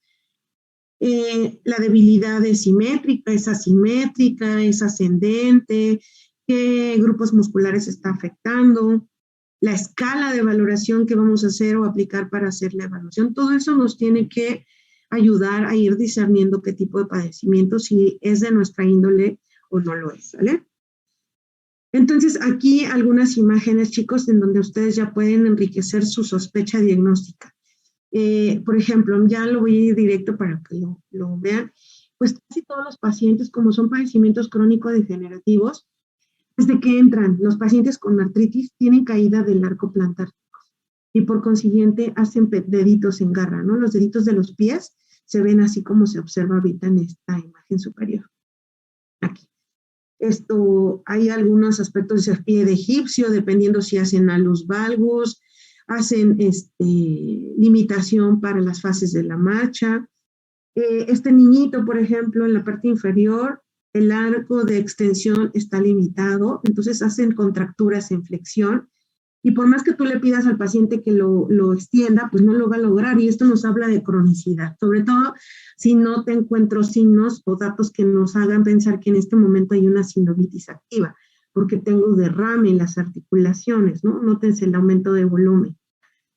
La debilidad es simétrica, es asimétrica, es ascendente, qué grupos musculares está afectando, la escala de valoración que vamos a hacer o aplicar para hacer la evaluación. Todo eso nos tiene que ayudar a ir discerniendo qué tipo de padecimiento, si es de nuestra índole o no lo es, ¿vale? Entonces, aquí algunas imágenes, chicos, en donde ustedes ya pueden enriquecer su sospecha diagnóstica. Por ejemplo, ya lo voy a ir directo para que lo vean. Pues casi todos los pacientes, como son padecimientos crónico-degenerativos, desde que entran los pacientes con artritis, tienen caída del arco plantar y por consiguiente hacen deditos en garra, ¿no? Los deditos de los pies se ven así como se observa ahorita en esta imagen superior. Aquí. Hay algunos aspectos de pie de egipcio, dependiendo si hacen alus valgus, hacen limitación para las fases de la marcha. Este niñito, por ejemplo, en la parte inferior, el arco de extensión está limitado, entonces hacen contracturas en flexión, y por más que tú le pidas al paciente que lo extienda, pues no lo va a lograr, y esto nos habla de cronicidad, sobre todo si no te encuentro signos o datos que nos hagan pensar que en este momento hay una sinovitis activa, porque tengo derrame en las articulaciones, ¿no? Nótense el aumento de volumen.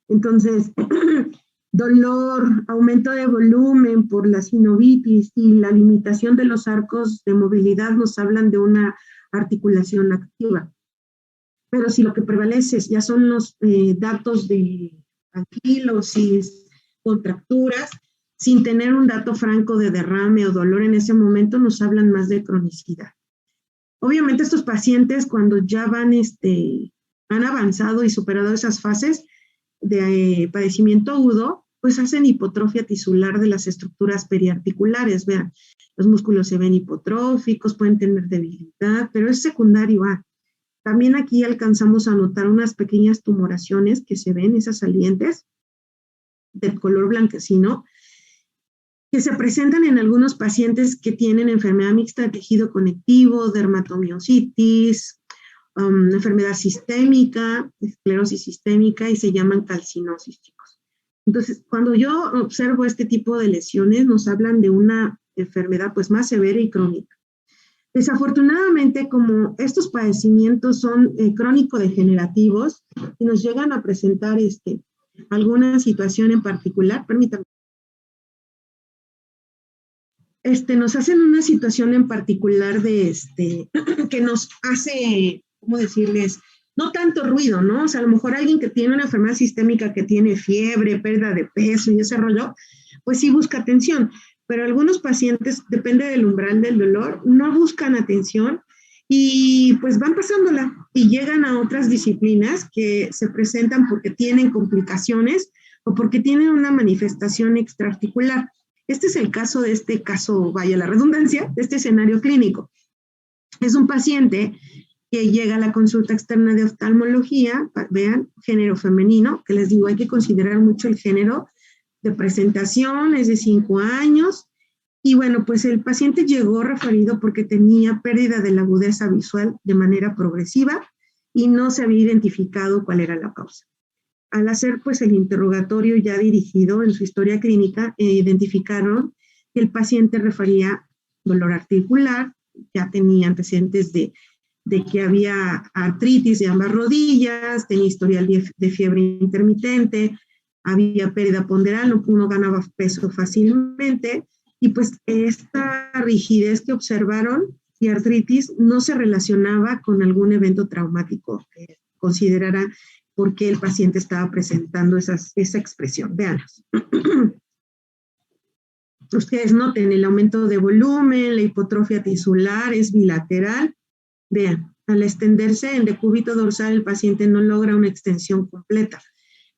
Entonces, dolor, aumento de volumen por la sinovitis y la limitación de los arcos de movilidad nos hablan de una articulación activa. Pero si lo que prevalece ya son los datos de anquilosis, contracturas, sin tener un dato franco de derrame o dolor en ese momento, nos hablan más de cronicidad. Obviamente estos pacientes, cuando ya han avanzado y superado esas fases de padecimiento agudo, pues hacen hipotrofia tisular de las estructuras periarticulares. Vean, los músculos se ven hipotróficos, pueden tener debilidad, pero es secundario a. También aquí alcanzamos a notar unas pequeñas tumoraciones que se ven, esas salientes de color blanquecino, que se presentan en algunos pacientes que tienen enfermedad mixta de tejido conectivo, dermatomiositis, enfermedad sistémica, esclerosis sistémica, y se llaman calcinosis, chicos. Entonces, cuando yo observo este tipo de lesiones, nos hablan de una enfermedad pues más severa y crónica. Desafortunadamente, como estos padecimientos son crónico-degenerativos y nos llegan a presentar alguna situación en particular, permítanme, nos hacen una situación en particular que nos hace, ¿cómo decirles? No tanto ruido, ¿no? O sea, a lo mejor alguien que tiene una enfermedad sistémica, que tiene fiebre, pérdida de peso y ese rollo, pues sí busca atención. Pero algunos pacientes, depende del umbral del dolor, no buscan atención y pues van pasándola y llegan a otras disciplinas que se presentan porque tienen complicaciones o porque tienen una manifestación extraarticular. Este es el caso de vaya la redundancia, de este escenario clínico. Es un paciente que llega a la consulta externa de oftalmología, vean, género femenino, que les digo, hay que considerar mucho el género de presentación, es de 5 años. Y bueno, pues el paciente llegó referido porque tenía pérdida de la agudeza visual de manera progresiva y no se había identificado cuál era la causa. Al hacer pues el interrogatorio ya dirigido en su historia clínica, identificaron que el paciente refería dolor articular, ya tenía antecedentes de que había artritis de ambas rodillas, tenía historial de fiebre intermitente, había pérdida ponderal, no ganaba peso fácilmente, y pues esta rigidez que observaron y artritis no se relacionaba con algún evento traumático que considerara por qué el paciente estaba presentando esa expresión. Veanlos. Ustedes noten el aumento de volumen, la hipotrofia tisular es bilateral. Vean, al extenderse en decúbito dorsal el paciente no logra una extensión completa.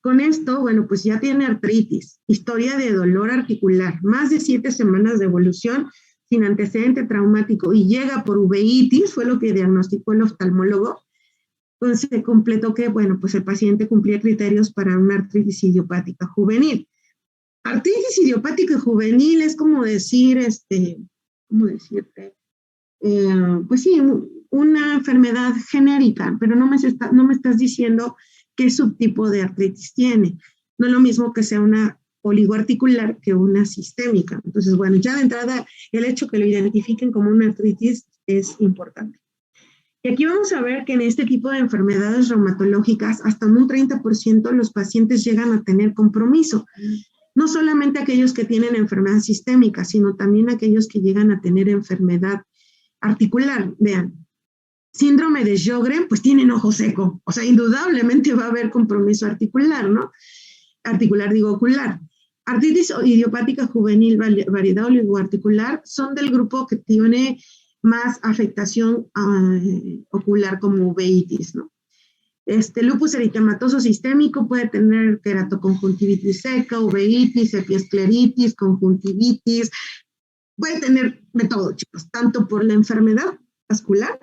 Con esto, bueno, pues ya tiene artritis, historia de dolor articular, más de 7 semanas de evolución sin antecedente traumático y llega por uveitis, fue lo que diagnosticó el oftalmólogo. Entonces se completó que, bueno, pues el paciente cumplía criterios para una artritis idiopática juvenil. Artritis idiopática juvenil es como decir, ¿cómo decirte? Pues sí, una enfermedad genérica, pero no me estás diciendo qué subtipo de artritis tiene. No es lo mismo que sea una oligoarticular que una sistémica. Entonces, bueno, ya de entrada, el hecho que lo identifiquen como una artritis es importante. Y aquí vamos a ver que en este tipo de enfermedades reumatológicas, hasta un 30% los pacientes llegan a tener compromiso. No solamente aquellos que tienen enfermedad sistémica, sino también aquellos que llegan a tener enfermedad articular. Vean, síndrome de Sjögren, pues tienen ojo seco. O sea, indudablemente va a haber compromiso articular, ¿no? Ocular. Artritis idiopática juvenil, variedad oligoarticular, son del grupo que tiene más afectación ocular como uveitis, ¿no? Lupus eritematoso sistémico puede tener queratoconjuntivitis seca, uveitis, epiescleritis, conjuntivitis, puede tener de todo, chicos, tanto por la enfermedad vascular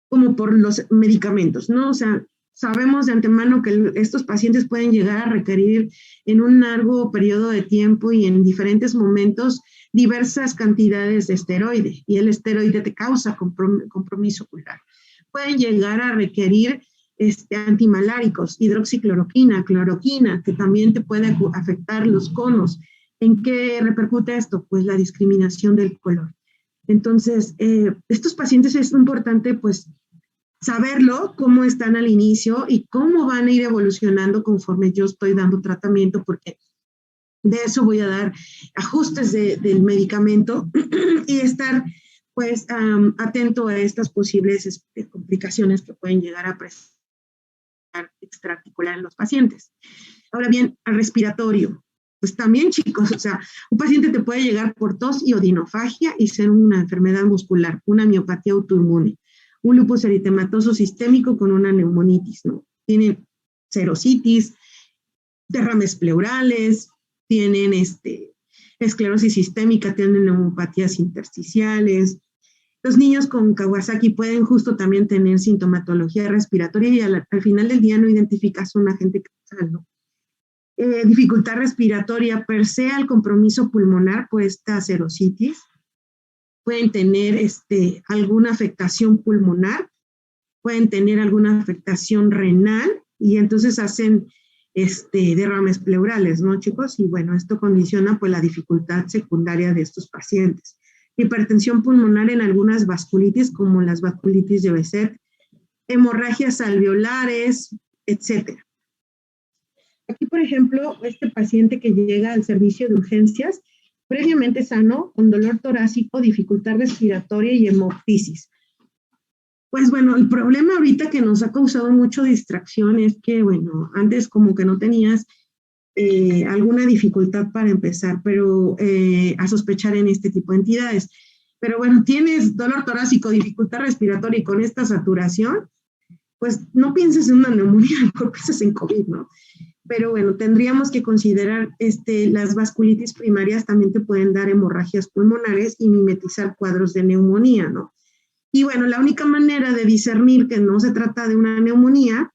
como por los medicamentos, ¿no? O sea, sabemos de antemano que estos pacientes pueden llegar a requerir en un largo periodo de tiempo y en diferentes momentos diversas cantidades de esteroide, y el esteroide te causa compromiso ocular. Pueden llegar a requerir antimaláricos, hidroxicloroquina, cloroquina, que también te puede afectar los conos. ¿En qué repercute esto? Pues la discriminación del color. Entonces, estos pacientes es importante, pues, saberlo, cómo están al inicio y cómo van a ir evolucionando conforme yo estoy dando tratamiento, porque de eso voy a dar ajustes del medicamento y estar, pues, atento a estas posibles complicaciones que pueden llegar a presentar extraarticular en los pacientes. Ahora bien, al respiratorio. Pues también, chicos, o sea, un paciente te puede llegar por tos y odinofagia y ser una enfermedad muscular, una miopatía autoinmune, un lupus eritematoso sistémico con una neumonitis, ¿no? Tienen serositis, derrames pleurales, tienen esclerosis sistémica, tienen neumopatías intersticiales. Los niños con Kawasaki pueden justo también tener sintomatología respiratoria y al final del día no identificas un agente causal, ¿no? Dificultad respiratoria per se al compromiso pulmonar por esta serositis. Pueden tener alguna afectación pulmonar, pueden tener alguna afectación renal y entonces hacen derrames pleurales, ¿no, chicos? Y bueno, esto condiciona pues la dificultad secundaria de estos pacientes. Hipertensión pulmonar en algunas vasculitis como las vasculitis de Behçet, hemorragias alveolares, etcétera. Aquí, por ejemplo, este paciente que llega al servicio de urgencias, previamente sano, con dolor torácico, dificultad respiratoria y hemoptisis. Pues bueno, el problema ahorita que nos ha causado mucha distracción es que, bueno, antes como que no tenías alguna dificultad para empezar, pero a sospechar en este tipo de entidades. Pero bueno, tienes dolor torácico, dificultad respiratoria y con esta saturación, pues no pienses en una neumonía, mejor pienses en COVID, ¿no? Pero bueno, tendríamos que considerar las vasculitis primarias también te pueden dar hemorragias pulmonares y mimetizar cuadros de neumonía, ¿no? Y bueno, la única manera de discernir que no se trata de una neumonía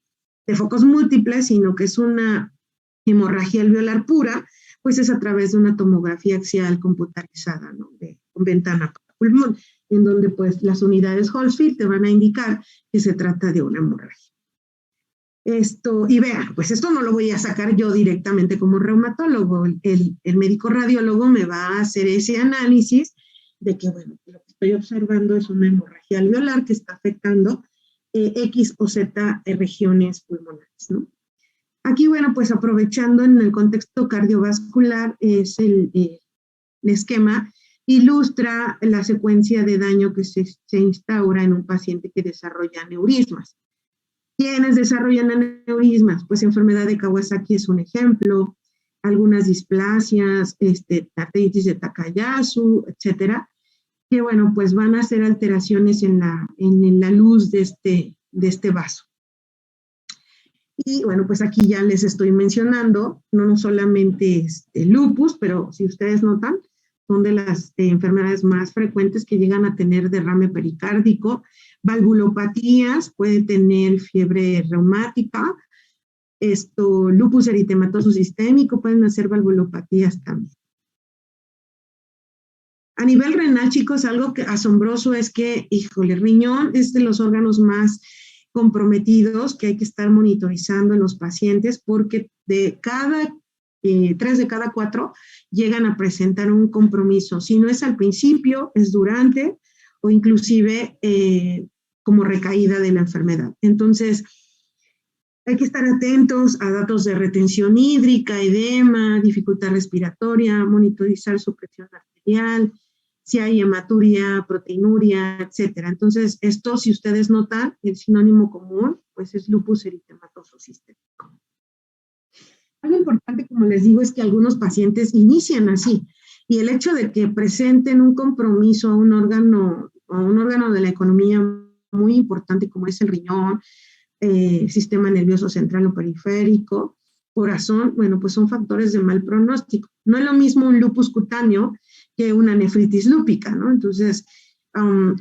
de focos múltiples, sino que es una hemorragia alveolar pura, pues es a través de una tomografía axial computarizada, ¿no? Con ventana para pulmón, en donde pues las unidades Hallfield te van a indicar que se trata de una hemorragia. Y vean, pues esto no lo voy a sacar yo directamente como reumatólogo, el médico radiólogo me va a hacer ese análisis de que, bueno, lo que estoy observando es una hemorragia alveolar que está afectando X o Z regiones pulmonares, ¿no? Aquí, bueno, pues aprovechando en el contexto cardiovascular, es el esquema ilustra la secuencia de daño que se instaura en un paciente que desarrolla aneurismas. ¿Quiénes desarrollan aneurismas? Pues enfermedad de Kawasaki es un ejemplo, algunas displasias, arteritis de Takayasu, etcétera, que bueno, pues van a hacer alteraciones en la luz de este vaso. Y bueno, pues aquí ya les estoy mencionando, no solamente lupus, pero si ustedes notan, son de las enfermedades más frecuentes que llegan a tener derrame pericárdico, valvulopatías, puede tener fiebre reumática, lupus eritematoso sistémico, pueden hacer valvulopatías también. A nivel renal, chicos, algo que asombroso es que, híjole, el riñón es de los órganos más comprometidos que hay que estar monitorizando en los pacientes porque 3 de cada 4 llegan a presentar un compromiso. Si no es al principio, es durante o inclusive como recaída de la enfermedad. Entonces, hay que estar atentos a datos de retención hídrica, edema, dificultad respiratoria, monitorizar su presión arterial, si hay hematuria, proteinuria, etcétera. Entonces, esto, si ustedes notan, el sinónimo común, pues es lupus eritematoso sistémico. Algo importante, como les digo, es que algunos pacientes inician así, y el hecho de que presenten un compromiso a un órgano de la economía muy importante, como es el riñón, sistema nervioso central o periférico, corazón, bueno, pues son factores de mal pronóstico. No es lo mismo un lupus cutáneo que una nefritis lúpica, ¿no? Entonces,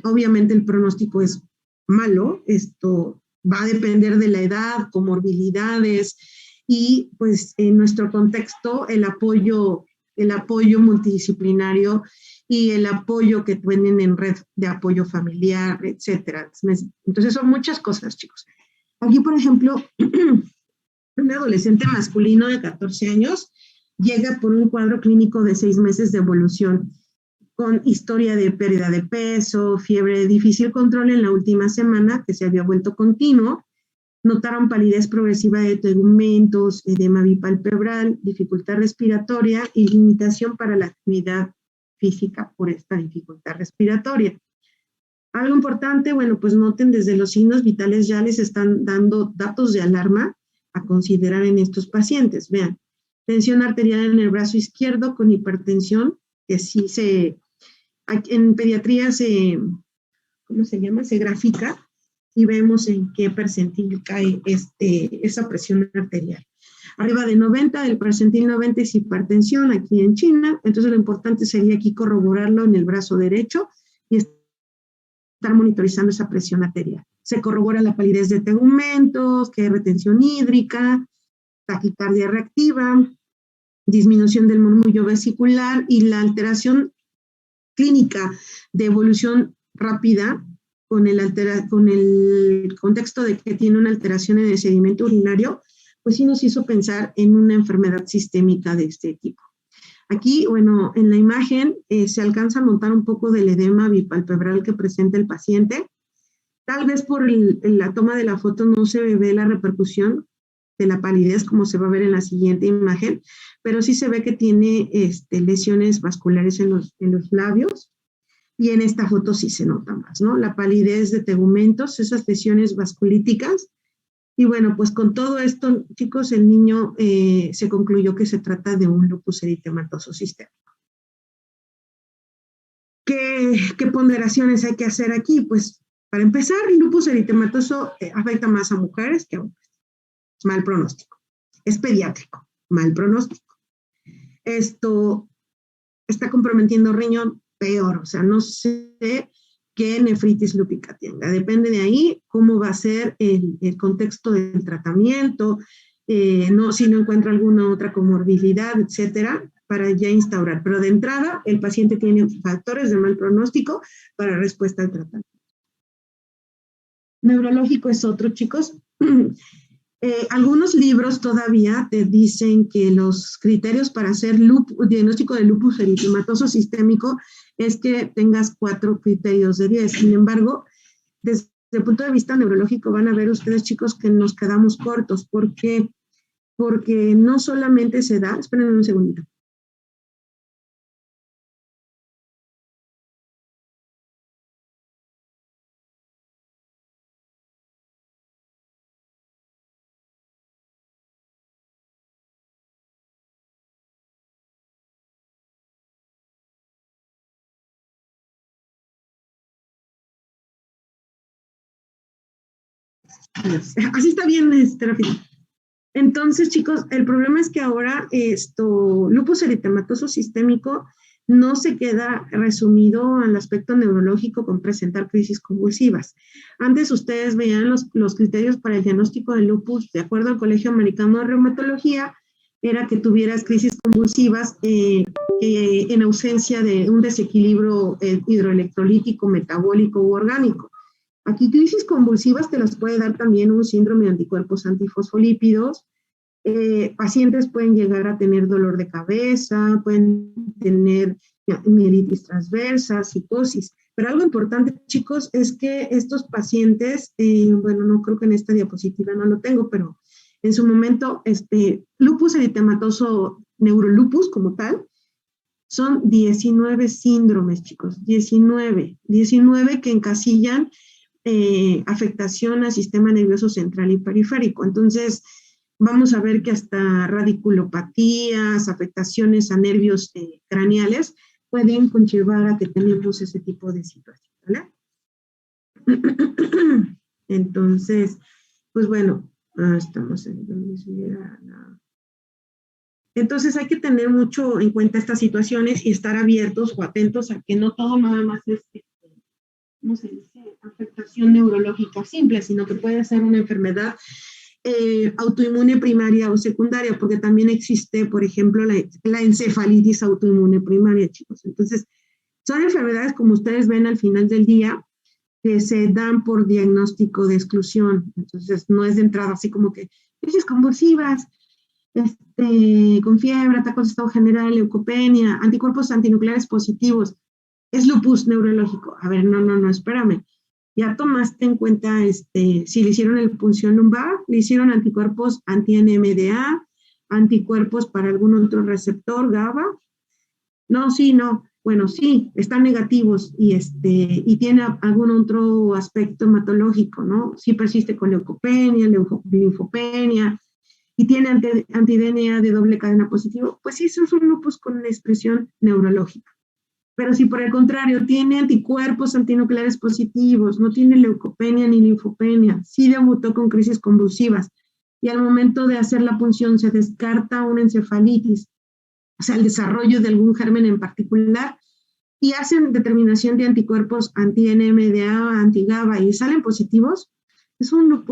obviamente el pronóstico es malo, esto va a depender de la edad, comorbilidades y pues en nuestro contexto el apoyo multidisciplinario y el apoyo que tienen en red de apoyo familiar, etcétera. Entonces son muchas cosas, chicos. Aquí, por ejemplo, un adolescente masculino de 14 años llega por un cuadro clínico de 6 meses de evolución, con historia de pérdida de peso, fiebre de difícil control en la última semana, que se había vuelto continuo, notaron palidez progresiva de tegumentos, edema bipalpebral, dificultad respiratoria y limitación para la actividad física por esta dificultad respiratoria. Algo importante, bueno, pues noten desde los signos vitales ya les están dando datos de alarma a considerar en estos pacientes. Vean, tensión arterial en el brazo izquierdo con hipertensión, que sí en pediatría se grafica y vemos en qué percentil cae esa presión arterial. Arriba de 90, el percentil 90 es hipertensión aquí en China, entonces lo importante sería aquí corroborarlo en el brazo derecho y estar monitorizando esa presión arterial. Se corrobora la palidez de tegumentos, que hay retención hídrica, taquicardia reactiva, disminución del murmullo vesicular y la alteración clínica de evolución rápida con el contexto de que tiene una alteración en el sedimento urinario, pues sí nos hizo pensar en una enfermedad sistémica de este tipo. Aquí, bueno, en la imagen se alcanza a notar un poco del edema bipalpebral que presenta el paciente. Tal vez por la toma de la foto no se ve la repercusión de la palidez como se va a ver en la siguiente imagen, pero sí se ve que tiene lesiones vasculares en los labios y en esta foto sí se nota más, ¿no? La palidez de tegumentos, esas lesiones vasculíticas. Y bueno, pues con todo esto, chicos, el niño se concluyó que se trata de un lupus eritematoso sistémico. ¿Qué ponderaciones hay que hacer aquí? Pues para empezar, el lupus eritematoso afecta más a mujeres que a hombres. Mal pronóstico. Es pediátrico, mal pronóstico. Esto está comprometiendo riñón, peor, o sea, no sé qué nefritis lúpica tenga. Depende de ahí cómo va a ser el contexto del tratamiento, si no encuentra alguna otra comorbilidad, etcétera, para ya instaurar. Pero de entrada, el paciente tiene factores de mal pronóstico para respuesta al tratamiento. Neurológico es otro, chicos. Algunos libros todavía te dicen que los criterios para hacer diagnóstico de lupus eritematoso sistémico es que tengas 4 criterios de 10. Sin embargo, desde el punto de vista neurológico van a ver ustedes, chicos, que nos quedamos cortos. ¿Por qué? Porque no solamente se da, esperen un segundito. Así está bien, Rafita. Entonces, chicos, el problema es que ahora lupus eritematoso sistémico no se queda resumido al aspecto neurológico con presentar crisis convulsivas. Antes ustedes veían los criterios para el diagnóstico de lupus, de acuerdo al Colegio Americano de Reumatología, era que tuvieras crisis convulsivas en ausencia de un desequilibrio hidroelectrolítico, metabólico u orgánico. Aquí crisis convulsivas te las puede dar también un síndrome de anticuerpos antifosfolípidos. Pacientes pueden llegar a tener dolor de cabeza, pueden tener mielitis transversa, psicosis. Pero algo importante, chicos, es que estos pacientes, bueno, no creo que en esta diapositiva no lo tengo, pero en su momento, lupus eritematoso, neurolupus como tal, son 19 síndromes, chicos, 19 que encasillan afectación al sistema nervioso central y periférico. Entonces, vamos a ver que hasta radiculopatías, afectaciones a nervios craneales pueden conllevar a que tenemos ese tipo de situación, ¿vale? Entonces, pues bueno, estamos en... Entonces hay que tener mucho en cuenta estas situaciones y estar abiertos o atentos a que no todo nada más es ¿cómo se dice? Afectación neurológica simple, sino que puede ser una enfermedad autoinmune primaria o secundaria, porque también existe, por ejemplo, la encefalitis autoinmune primaria, chicos. Entonces, son enfermedades, como ustedes ven al final del día, que se dan por diagnóstico de exclusión. Entonces, no es de entrada así como que crisis convulsivas, con fiebre, ataques de estado general, leucopenia, anticuerpos antinucleares positivos. Es lupus neurológico. A ver, no, espérame. Ya tomaste en cuenta, si le hicieron el punción lumbar, le hicieron anticuerpos anti-NMDA, anticuerpos para algún otro receptor, GABA. No, sí, no. Bueno, sí, están negativos y tiene algún otro aspecto hematológico, ¿no? Sí persiste con leucopenia, linfopenia, y tiene anti-DNA de doble cadena positivo. Pues sí, eso es un lupus con una expresión neurológica. Pero si por el contrario tiene anticuerpos antinucleares positivos, no tiene leucopenia ni linfopenia, sí debutó con crisis convulsivas y al momento de hacer la punción se descarta una encefalitis, o sea, el desarrollo de algún germen en particular, y hacen determinación de anticuerpos anti-NMDA, anti-GABA y salen positivos, es una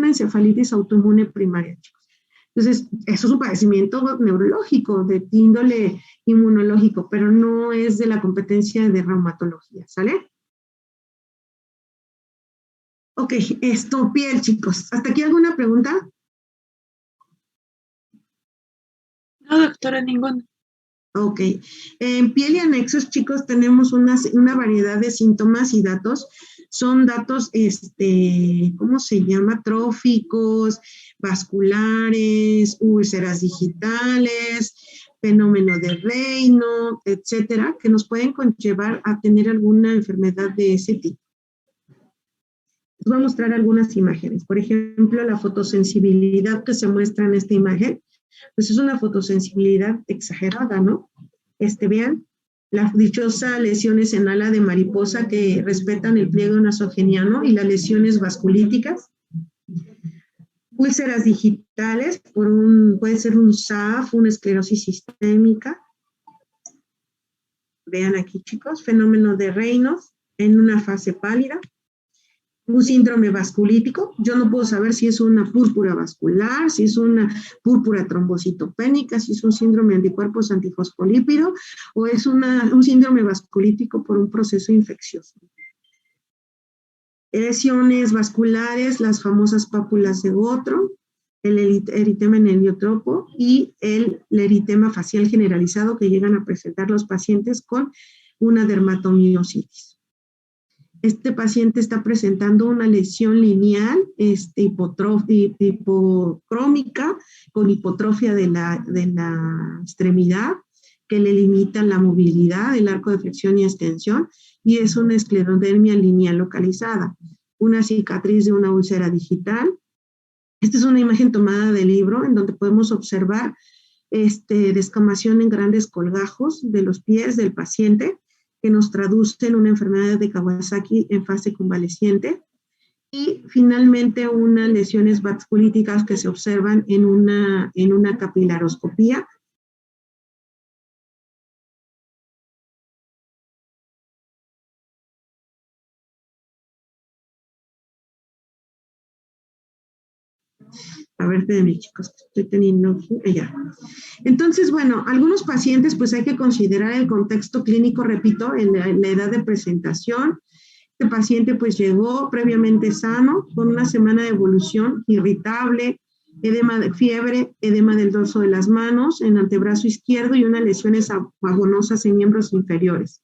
encefalitis autoinmune primaria, chicos. Entonces, eso es un padecimiento neurológico, de índole inmunológico, pero no es de la competencia de reumatología, ¿sale? Ok, piel, chicos. ¿Hasta aquí alguna pregunta? No, doctora, ninguna. Ok. En piel y anexos, chicos, tenemos una variedad de síntomas y datos. Son datos, ¿cómo se llama? Tróficos, vasculares, úlceras digitales, fenómeno de Raynaud, etcétera, que nos pueden conllevar a tener alguna enfermedad de ese tipo. Les voy a mostrar algunas imágenes. Por ejemplo, la fotosensibilidad que se muestra en esta imagen, pues es una fotosensibilidad exagerada, ¿no? Vean, las dichosas lesiones en ala de mariposa que respetan el pliego nasogeniano y las lesiones vasculíticas. Úlceras digitales, puede ser un SAF, una esclerosis sistémica. Vean aquí, chicos, fenómeno de Raynaud en una fase pálida. un síndrome vasculítico. Yo no puedo saber si es una púrpura vascular, si es una púrpura trombocitopénica, si es un síndrome de anticuerpos antifosfolípido o es un síndrome vasculítico por un proceso infeccioso. Lesiones vasculares, las famosas pápulas de Gotro, el eritema en heliotropo y el eritema facial generalizado que llegan a presentar los pacientes con una dermatomiositis. Este paciente está presentando una lesión lineal hipocrómica con hipotrofia de la extremidad que le limita la movilidad, el arco de flexión y extensión, y es una esclerodermia lineal localizada, una cicatriz de una úlcera digital. Esta es una imagen tomada del libro en donde podemos observar descamación en grandes colgajos de los pies del paciente, que nos traduce en una enfermedad de Kawasaki en fase convaleciente, y finalmente unas lesiones vasculíticas que se observan en una capilaroscopía. A ver, espérenme, chicos, estoy teniendo ya. Entonces, bueno, algunos pacientes, pues hay que considerar el contexto clínico, repito, en la edad de presentación. Este paciente, pues llegó previamente sano, con una semana de evolución, irritable, edema de fiebre, edema del dorso de las manos, en antebrazo izquierdo y unas lesiones agonosas en miembros inferiores.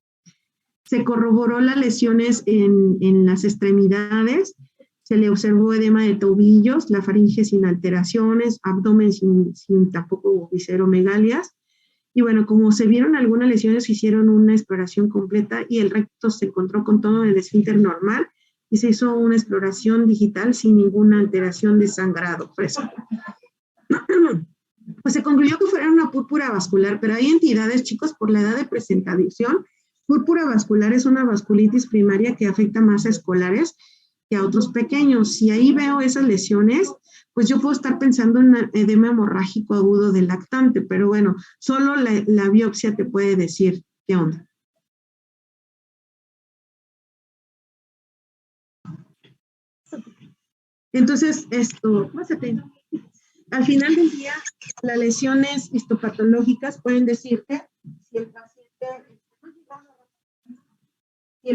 Se corroboró las lesiones en las extremidades. Se le observó edema de tobillos, la faringe sin alteraciones, abdomen sin tampoco visceromegalias. Y bueno, como se vieron algunas lesiones, se hicieron una exploración completa y el recto se encontró con tono del esfínter normal y se hizo una exploración digital sin ninguna alteración de sangrado fresco. Pues se concluyó que fuera una púrpura vascular, pero hay entidades, chicos, por la edad de presentación. Púrpura vascular es una vasculitis primaria que afecta más a escolares que a otros pequeños. Si ahí veo esas lesiones, pues yo puedo estar pensando en un edema hemorrágico agudo del lactante, pero bueno, solo la biopsia te puede decir qué onda. Entonces, al final del día, las lesiones histopatológicas pueden decirte si el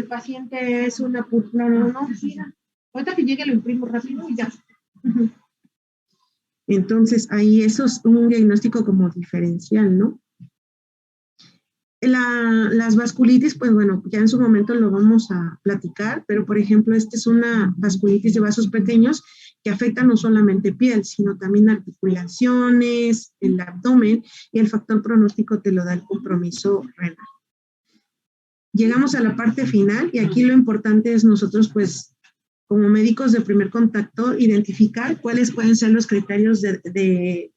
paciente es una púrpura, no, mira. Ahorita que llegue lo imprimo rápido y ya. Entonces, ahí eso es un diagnóstico como diferencial, ¿no? Las vasculitis, pues bueno, ya en su momento lo vamos a platicar, pero por ejemplo, esta es una vasculitis de vasos pequeños que afecta no solamente piel, sino también articulaciones, el abdomen, y el factor pronóstico te lo da el compromiso renal. Llegamos a la parte final y aquí lo importante es nosotros, pues, como médicos de primer contacto, identificar cuáles pueden ser los criterios de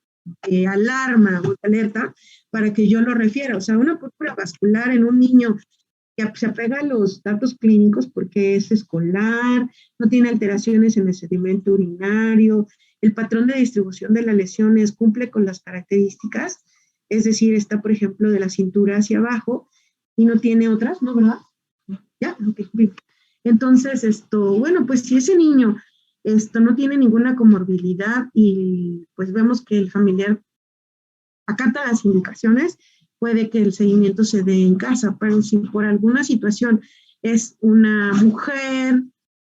alarma o de alerta para que yo lo refiera. O sea, una púrpura vascular en un niño que se apega a los datos clínicos porque es escolar, no tiene alteraciones en el sedimento urinario, el patrón de distribución de las lesiones cumple con las características, es decir, está, por ejemplo, de la cintura hacia abajo y no tiene otras, ¿no, verdad? Ya, ok, bien. Entonces, bueno, pues si ese niño no tiene ninguna comorbilidad y pues vemos que el familiar acata las indicaciones, puede que el seguimiento se dé en casa, pero si por alguna situación es una mujer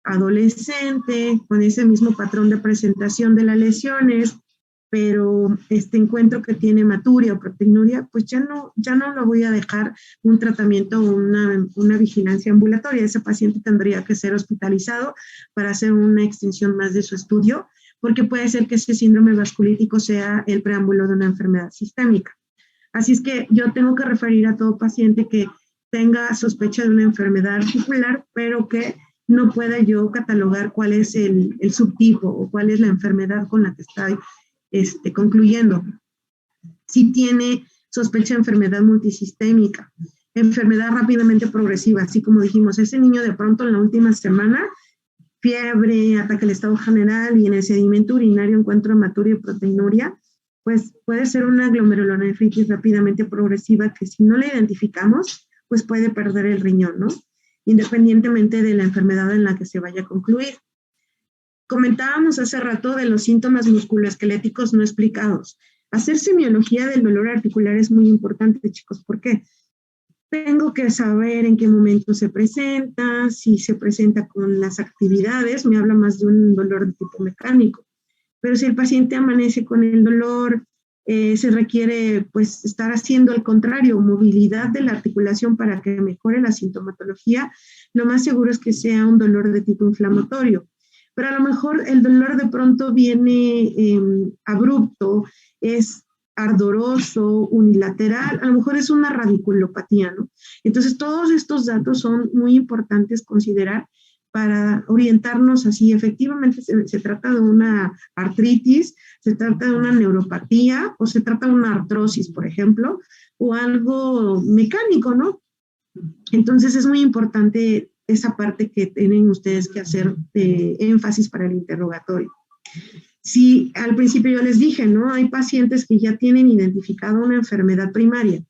adolescente con ese mismo patrón de presentación de las lesiones, pero encuentro que tiene hematuria o proteinuria, pues ya no lo voy a dejar un tratamiento o una vigilancia ambulatoria. Ese paciente tendría que ser hospitalizado para hacer una extensión más de su estudio, porque puede ser que ese síndrome vasculítico sea el preámbulo de una enfermedad sistémica. Así es que yo tengo que referir a todo paciente que tenga sospecha de una enfermedad articular, pero que no pueda yo catalogar cuál es el subtipo o cuál es la enfermedad con la que está concluyendo. Si tiene sospecha de enfermedad multisistémica, enfermedad rápidamente progresiva, así como dijimos, ese niño de pronto en la última semana, fiebre, ataque al estado general y en el sedimento urinario encuentro hematuria y proteinuria, pues puede ser una glomerulonefritis rápidamente progresiva que si no la identificamos, pues puede perder el riñón, ¿no? Independientemente de la enfermedad en la que se vaya a concluir. comentábamos hace rato de los síntomas musculoesqueléticos no explicados. Hacer semiología del dolor articular es muy importante, chicos. ¿Por qué? Tengo que saber en qué momento se presenta, si se presenta con las actividades, me habla más de un dolor de tipo mecánico. Pero si el paciente amanece con el dolor, se requiere pues estar haciendo al contrario, movilidad de la articulación para que mejore la sintomatología, lo más seguro es que sea un dolor de tipo inflamatorio. Pero a lo mejor el dolor de pronto viene abrupto, es ardoroso, unilateral, a lo mejor es una radiculopatía, ¿no? Entonces, todos estos datos son muy importantes considerar para orientarnos así. Efectivamente, se trata de una artritis, se trata de una neuropatía o se trata de una artrosis, por ejemplo, o algo mecánico, ¿no? Entonces, es muy importante esa parte que tienen ustedes que hacer énfasis para el interrogatorio. Sí, al principio yo les dije, ¿no? Hay pacientes que ya tienen identificada una enfermedad primaria,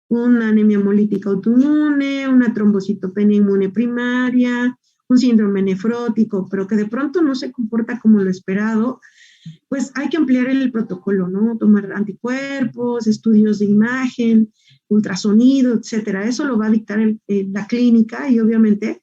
una anemia hemolítica autoinmune, una trombocitopenia inmune primaria, un síndrome nefrótico, pero que de pronto no se comporta como lo esperado, pues hay que ampliar el protocolo, ¿no? Tomar anticuerpos, estudios de imagen, ultrasonido, etcétera. Eso lo va a dictar la clínica y obviamente,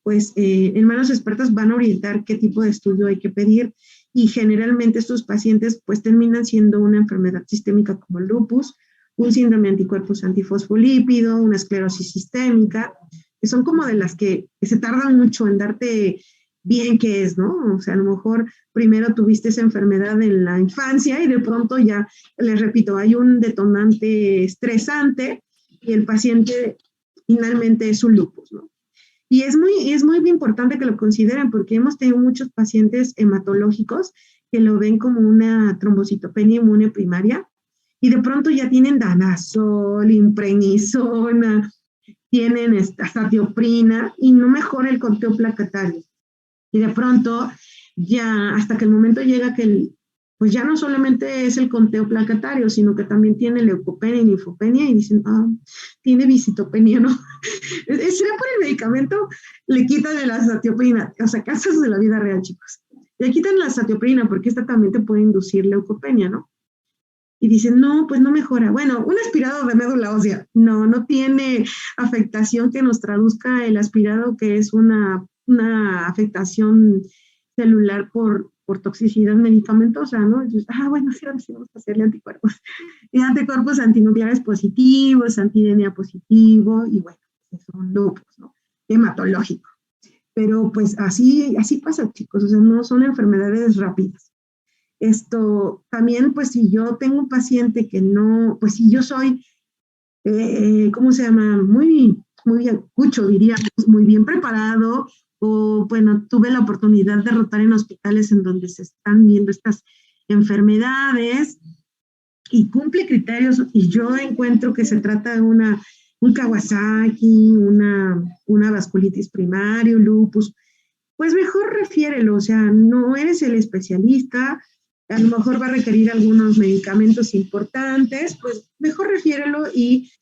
pues en manos expertas van a orientar qué tipo de estudio hay que pedir. Y generalmente estos pacientes pues terminan siendo una enfermedad sistémica como el lupus, un síndrome de anticuerpos antifosfolípido, una esclerosis sistémica, que son como de las que se tardan mucho en darte bien qué es, ¿no? O sea, a lo mejor primero tuviste esa enfermedad en la infancia y de pronto ya, les repito, hay un detonante estresante y el paciente finalmente es un lupus, ¿no? Y es muy importante que lo consideren porque hemos tenido muchos pacientes hematológicos que lo ven como una trombocitopenia inmune primaria y de pronto ya tienen danazol, imprednisona, tienen azatioprina y no mejora el conteo plaquetario. Y de pronto ya hasta que el momento llega que pues ya no solamente es el conteo plaquetario, sino que también tiene leucopenia y linfopenia y dicen, tiene visitopenia, ¿no? ¿Será por el medicamento? Le quitan la azatioprina, o sea, casos de la vida real, chicos. Le quitan la azatioprina porque esta también te puede inducir leucopenia, ¿no? Y dicen, no, pues no mejora. Bueno, un aspirado de médula ósea, no tiene afectación que nos traduzca el aspirado, que es una afectación celular por toxicidad medicamentosa, ¿no? Entonces, bueno, sí, ahora sí vamos a hacerle anticuerpos. Y anticuerpos antinucleares positivos, anti-DNA positivo, y bueno, es un lupus, ¿no? Hematológico. Pero pues así pasa, chicos, o sea, no son enfermedades rápidas. Esto también, pues si yo tengo un paciente que no, pues si yo soy, ¿cómo se llama? Muy bien, cucho, diríamos, muy bien preparado, o bueno, tuve la oportunidad de rotar en hospitales en donde se están viendo estas enfermedades y cumple criterios y yo encuentro que se trata de un Kawasaki, una vasculitis primaria, un lupus, pues mejor refiérelo, o sea, no eres el especialista, a lo mejor va a requerir algunos medicamentos importantes, pues mejor refiérelo y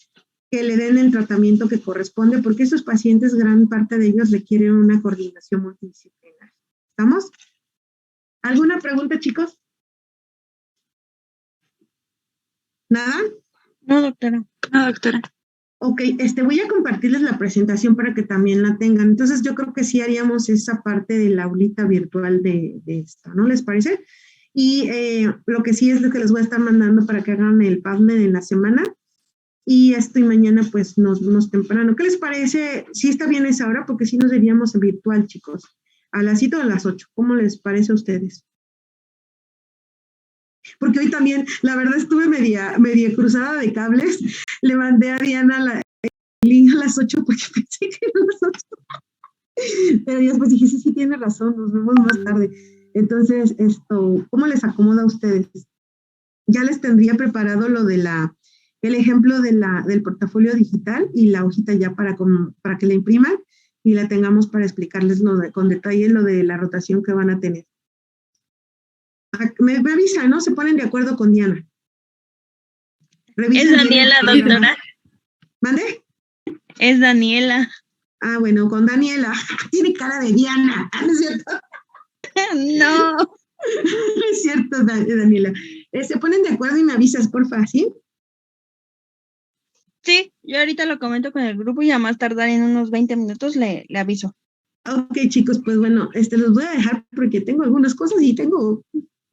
que le den el tratamiento que corresponde, porque estos pacientes, gran parte de ellos requieren una coordinación multidisciplinar. ¿Estamos? ¿Alguna pregunta, chicos? ¿Nada? No, doctora. No, doctora. Ok, voy a compartirles la presentación para que también la tengan. Entonces, yo creo que sí haríamos esa parte de la aulita virtual de esta, ¿no les parece? Y lo que sí es lo que les voy a estar mandando para que hagan el PubMed en la semana. Y mañana pues nos vemos temprano. ¿Qué les parece? Sí está bien esa hora, porque sí nos veríamos en virtual, chicos. A las 7 o a las 8. ¿Cómo les parece a ustedes? Porque hoy también, la verdad, estuve media cruzada de cables. Le mandé a Diana el link a las 8 porque pensé que eran las 8. Pero después dije, sí, tiene razón, nos vemos más tarde. Entonces, ¿cómo les acomoda a ustedes? Ya les tendría preparado lo de el ejemplo del portafolio digital y la hojita ya para que la impriman y la tengamos para explicarles con detalle lo de la rotación que van a tener. Me avisan, ¿no? Se ponen de acuerdo con Diana. Revisen. Es Daniela, doctora. ¿Mande? Es Daniela. Bueno, con Daniela. Tiene cara de Diana, ¿no es cierto? No. No es cierto, Daniela. Se ponen de acuerdo y me avisas, porfa, ¿sí? Sí, yo ahorita lo comento con el grupo y a más tardar en unos 20 minutos le aviso. Ok, chicos, pues bueno, los voy a dejar porque tengo algunas cosas y tengo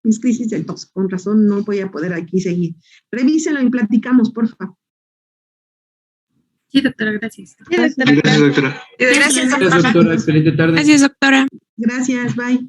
mis crisis del tos. Con razón no voy a poder aquí seguir. Revísenlo y platicamos, porfa. Sí, doctora, gracias. Sí, doctora. Gracias, doctora. Gracias, Gracias, doctora. Excelente tarde. Gracias, doctora. Gracias, bye.